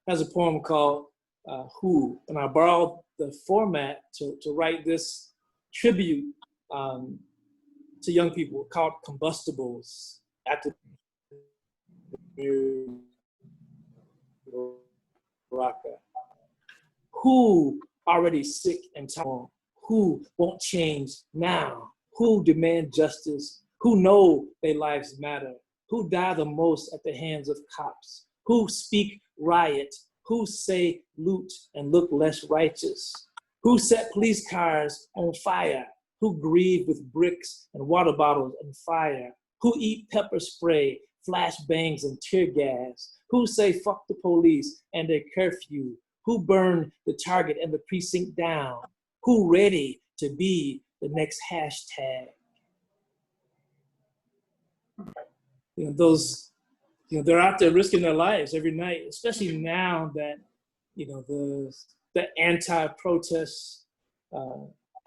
has a poem called Who, and I borrowed the format to write this tribute to young people called Combustibles after Baraka. Who already sick and tired? Who won't change now? Who demand justice? Who know their lives matter? Who die the most at the hands of cops? Who speak riot? Who say loot and look less righteous? Who set police cars on fire? Who grieve with bricks and water bottles and fire? Who eat pepper spray, flashbangs and tear gas? Who say fuck the police and their curfew? Who burn the Target and the precinct down? Who ready to be the next hashtag? You know, those, you know, they're out there risking their lives every night, especially now that, you know, the anti-protest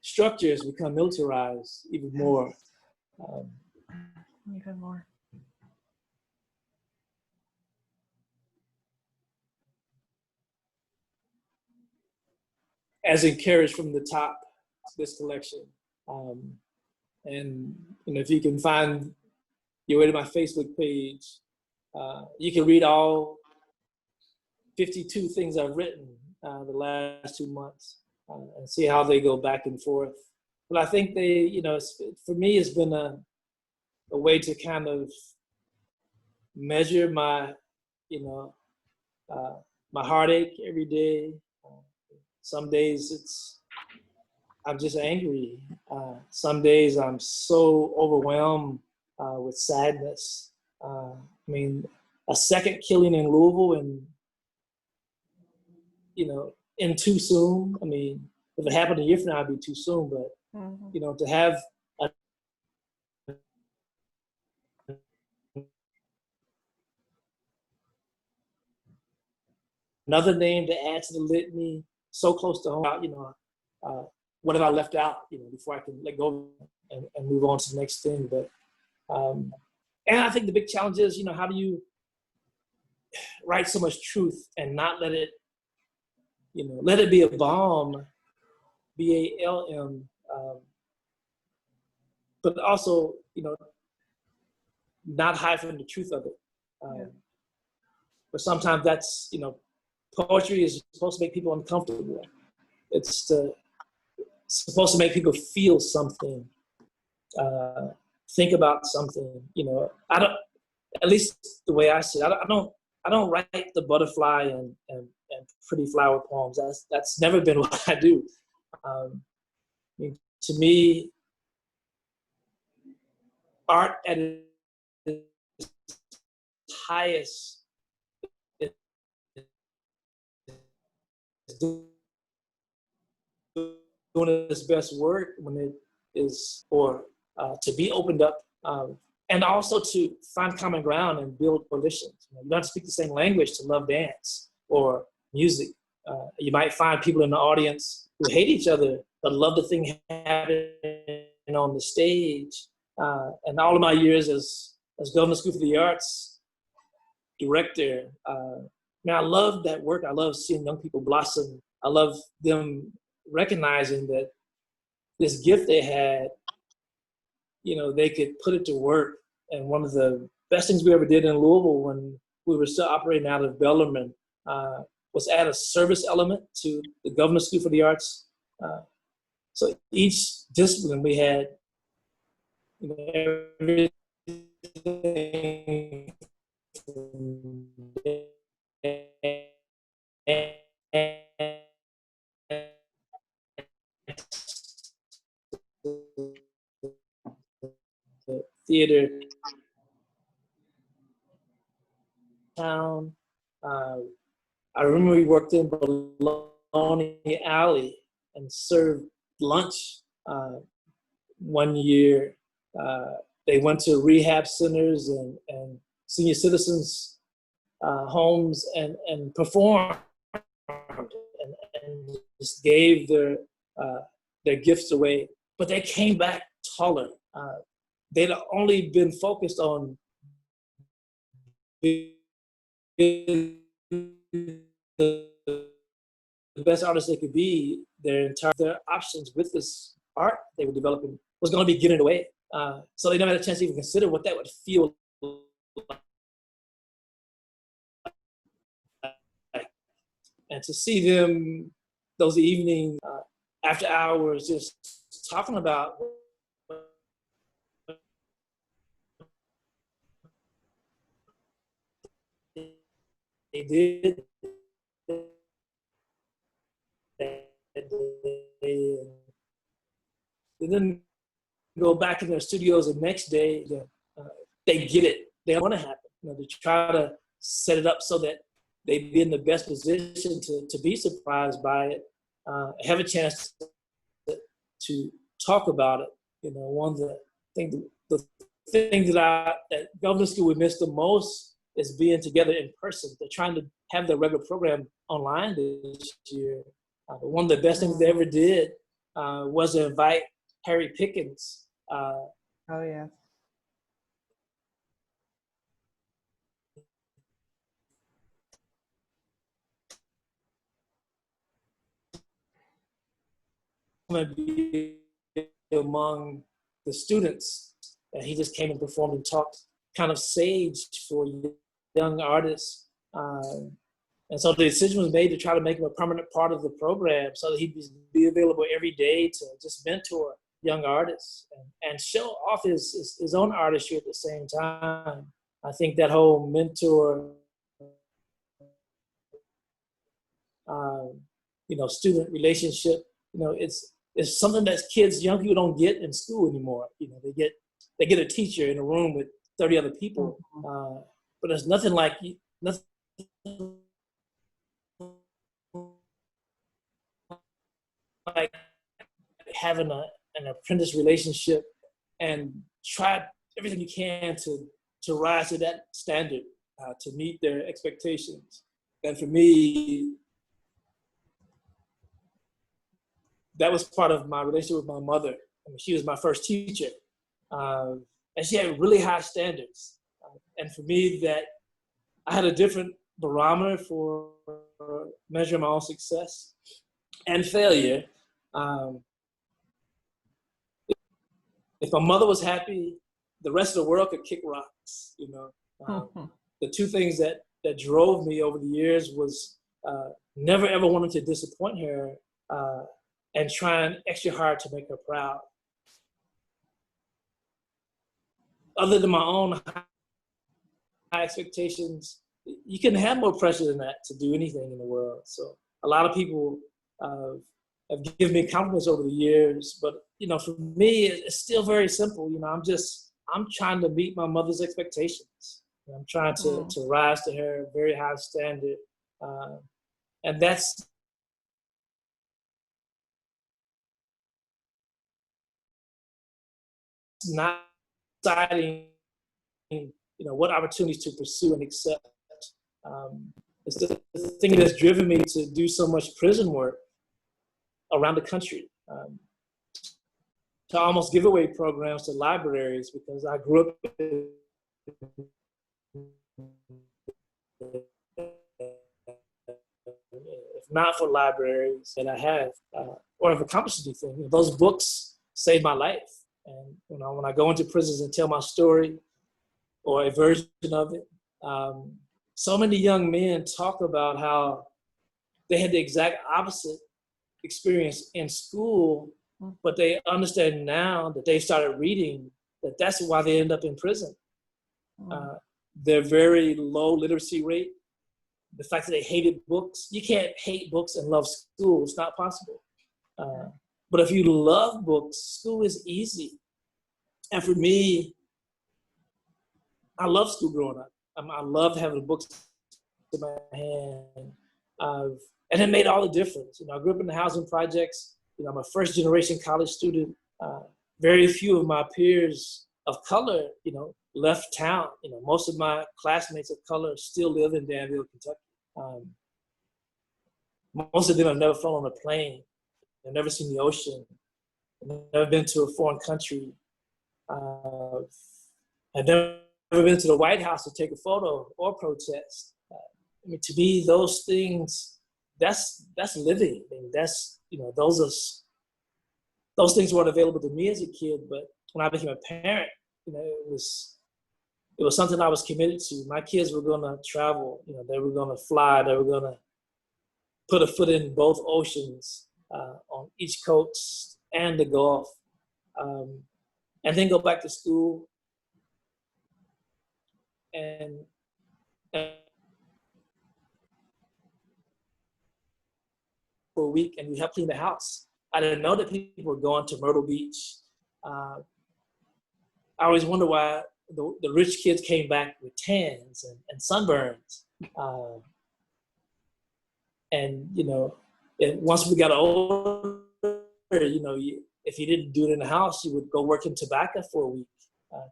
structure has become militarized even more. Even more. As encouraged from the top, this collection. And you know, if you can find your way to my Facebook page, you can read all 52 things I've written the last 2 months and see how they go back and forth. But I think they, you know, for me, it's been a way to kind of measure my, you know, my heartache every day. Some days I'm just angry. Some days I'm so overwhelmed with sadness. I mean, a second killing in Louisville and, you know, in too soon. I mean, if it happened a year from now, it'd be too soon, but, you know, to have another name to add to the litany, so close to home, you know, what have I left out, you know, before I can let go and move on to the next thing. But, and I think the big challenge is, you know, how do you write so much truth and not let it, you know, let it be a balm, B-A-L-M, but also, you know, not hide from the truth of it. but sometimes that's, poetry is supposed to make people uncomfortable. It's supposed to make people feel something, think about something. I don't. At least the way I see it, I don't write the butterfly and pretty flower poems. That's never been what I do. I mean, to me, art at its highest is doing its best work when it is, or to be opened up, and also to find common ground and build coalitions. You don't have to speak the same language to love dance or music. You might find people in the audience who hate each other but love the thing happening on the stage. And all of my years as Government School for the Arts director, I love that work. I love seeing young people blossom. I love them recognizing that this gift they had, they could put it to work. And one of the best things we ever did in Louisville when we were still operating out of Bellarmine was add a service element to the Government School for the Arts. So each discipline we had, everything theater, town. I remember we worked in Bologna Alley and served lunch. One year, they went to rehab centers and senior citizens' homes and performed and just gave their gifts away. But they came back taller. They'd only been focused on being the best artists they could be. Their options with this art they were developing was going to be given away. So they never had a chance to even consider what that would feel like. And to see them those evenings after hours just talking about they did that day. They didn't go back in their studios the next day. They get it. They want to happen. To try to set it up so that they be in the best position to be surprised by it, have a chance to talk about it. One of the things that Government School would miss the most is being together in person. They're trying to have their regular program online this year. One of the best things they ever did was to invite Harry Pickens. Oh, yeah. Be among the students, and he just came and performed and talked kind of sage for young artists, and so the decision was made to try to make him a permanent part of the program so that he'd be available every day to just mentor young artists and show off his own artistry at the same time. I think that whole mentor student relationship, it's something that young people don't get in school anymore. They get a teacher in a room with 30 other people, but there's nothing like having an apprentice relationship and try everything you can to rise to that standard, to meet their expectations. And for me, that was part of my relationship with my mother. I mean, she was my first teacher, and she had really high standards. And for me, that I had a different barometer for measuring my own success and failure. If my mother was happy, the rest of the world could kick rocks. The two things that that drove me over the years was never ever wanting to disappoint her, and trying extra hard to make her proud. Other than my own high expectations, you can have more pressure than that to do anything in the world. So a lot of people have given me confidence over the years, but for me, it's still very simple. I'm trying to meet my mother's expectations. I'm trying to rise to her very high standard, and that's not deciding, what opportunities to pursue and accept. It's the thing that's driven me to do so much prison work around the country, to almost give away programs to libraries, because I grew up in, if not for libraries that I have, or have accomplished anything. Those books saved my life. And when I go into prisons and tell my story, or a version of it, so many young men talk about how they had the exact opposite experience in school, but they understand now that they've started reading that that's why they end up in prison. Their very low literacy rate, the fact that they hated books. You can't hate books and love school. It's not possible. But if you love books, school is easy. And for me, I love school growing up. I loved having books in my hand. And it made all the difference. I grew up in the housing projects. I'm a first generation college student. Very few of my peers of color, left town. Most of my classmates of color still live in Danville, Kentucky. Most of them have never flown on a plane. They've never seen the ocean. They've never been to a foreign country. I've never been to the White House to take a photo or protest. To me, those things, that's living. That's, those things weren't available to me as a kid, but when I became a parent, it was something I was committed to. My kids were going to travel. They were going to fly. They were going to put a foot in both oceans, on each coast and the Gulf, and then go back to school and for a week, and we helped clean the house. I didn't know that people were going to Myrtle Beach. I always wonder why the rich kids came back with tans and sunburns. And once we got older, if you didn't do it in the house, you would go work in tobacco for a week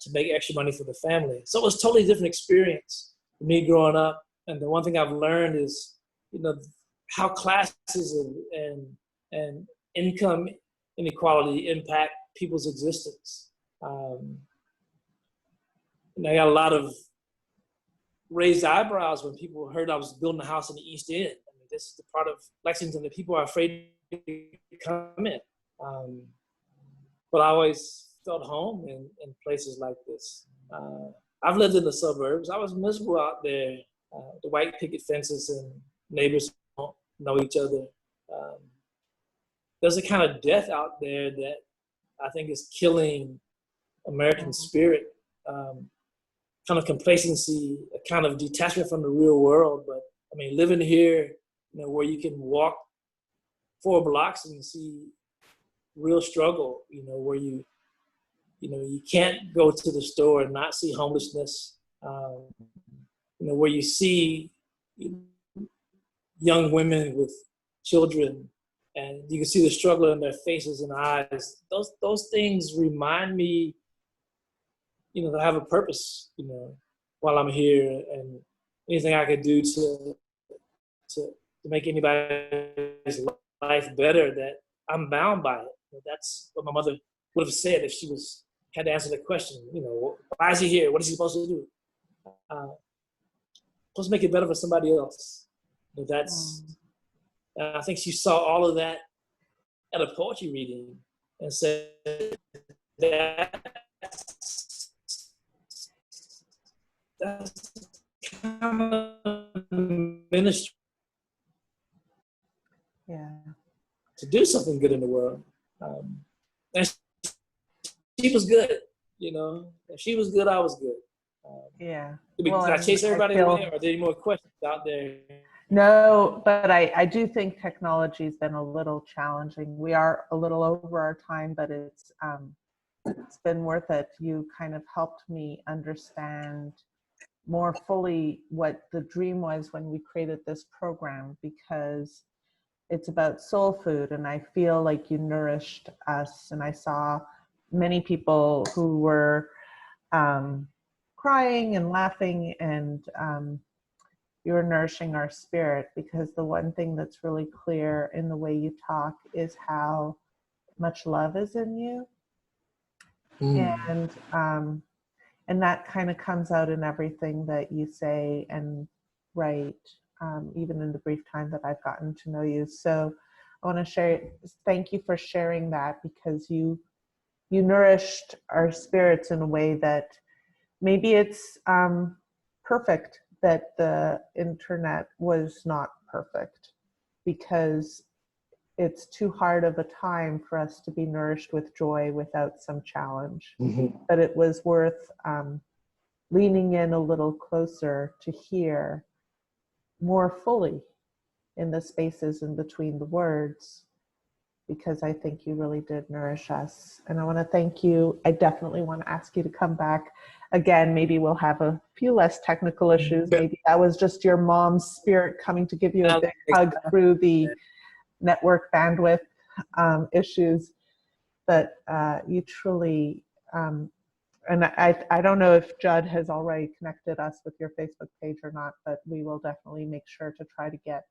to make extra money for the family. So it was a totally different experience for me growing up. And the one thing I've learned is, how classes and income inequality impact people's existence. I got a lot of raised eyebrows when people heard I was building a house in the East End. This is the part of Lexington that people are afraid to come in. But I always felt home in places like this. I've lived in the suburbs. I was miserable out there. The white picket fences and neighbors don't know each other. There's a kind of death out there that I think is killing American spirit. Kind of complacency, a kind of detachment from the real world. But living here, where you can walk 4 blocks and see real struggle, where you can't go to the store and not see homelessness, where you see young women with children and you can see the struggle in their faces and eyes. Those things remind me, that I have a purpose, while I'm here, and anything I could do to make anybody's life better, that I'm bound by it. That's what my mother would have said if she had to answer the question, why is he here? What is he supposed to do? Supposed to make it better for somebody else. I think she saw all of that at a poetry reading and said that's ministry Yeah. to do something good in the world. And she was good, you know. If she was good, I was good. Yeah. Did I chase everybody away, or are there any more questions out there? No, but I do think technology's been a little challenging. We are a little over our time, but it's been worth it. You kind of helped me understand more fully what the dream was when we created this program, because it's about soul food, and I feel like you nourished us, and I saw many people who were crying and laughing, and you were nourishing our spirit, because the one thing that's really clear in the way you talk is how much love is in you. And that kind of comes out in everything that you say and write, even in the brief time that I've gotten to know you. So I want to thank you for sharing that, because you nourished our spirits in a way that maybe it's perfect that the internet was not perfect, because it's too hard of a time for us to be nourished with joy without some challenge. But it was worth leaning in a little closer to hear more fully in the spaces in between the words, because I think you really did nourish us. And I want to thank you. I definitely want to ask you to come back again. Maybe we'll have a few less technical issues. Maybe that was just your mom's spirit coming to give you a big hug through the network bandwidth issues. But you truly, and I don't know if Judd has already connected us with your Facebook page or not, but we will definitely make sure to try to get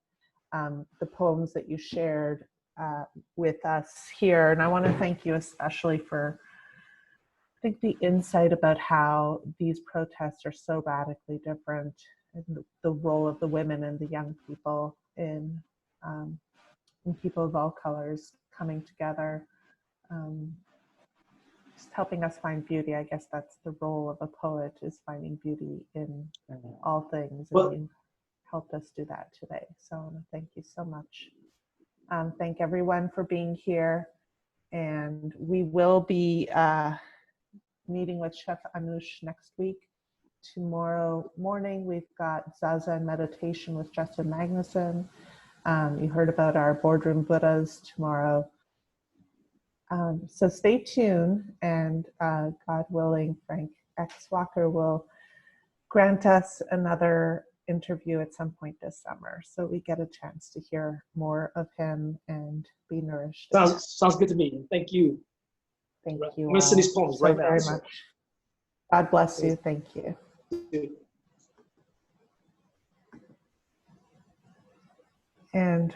the poems that you shared with us here. And I want to thank you especially for, I think, the insight about how these protests are so radically different, and the role of the women and the young people in people of all colors coming together, just helping us find beauty. I guess that's the role of a poet, is finding beauty in all things. And you helped us do that today. So I want to thank you so much. Thank everyone for being here. And we will be meeting with Chef Anush next week. Tomorrow morning, we've got Zaza and Meditation with Justin Magnuson. You heard about our boardroom Buddhas tomorrow. So stay tuned, and God willing, Frank X. Walker will grant us another interview at some point this summer, so we get a chance to hear more of him and be nourished. Sounds good to me. Thank you. Thank you. I'm going to send these poems right now. Very much. God bless you. Thank you. And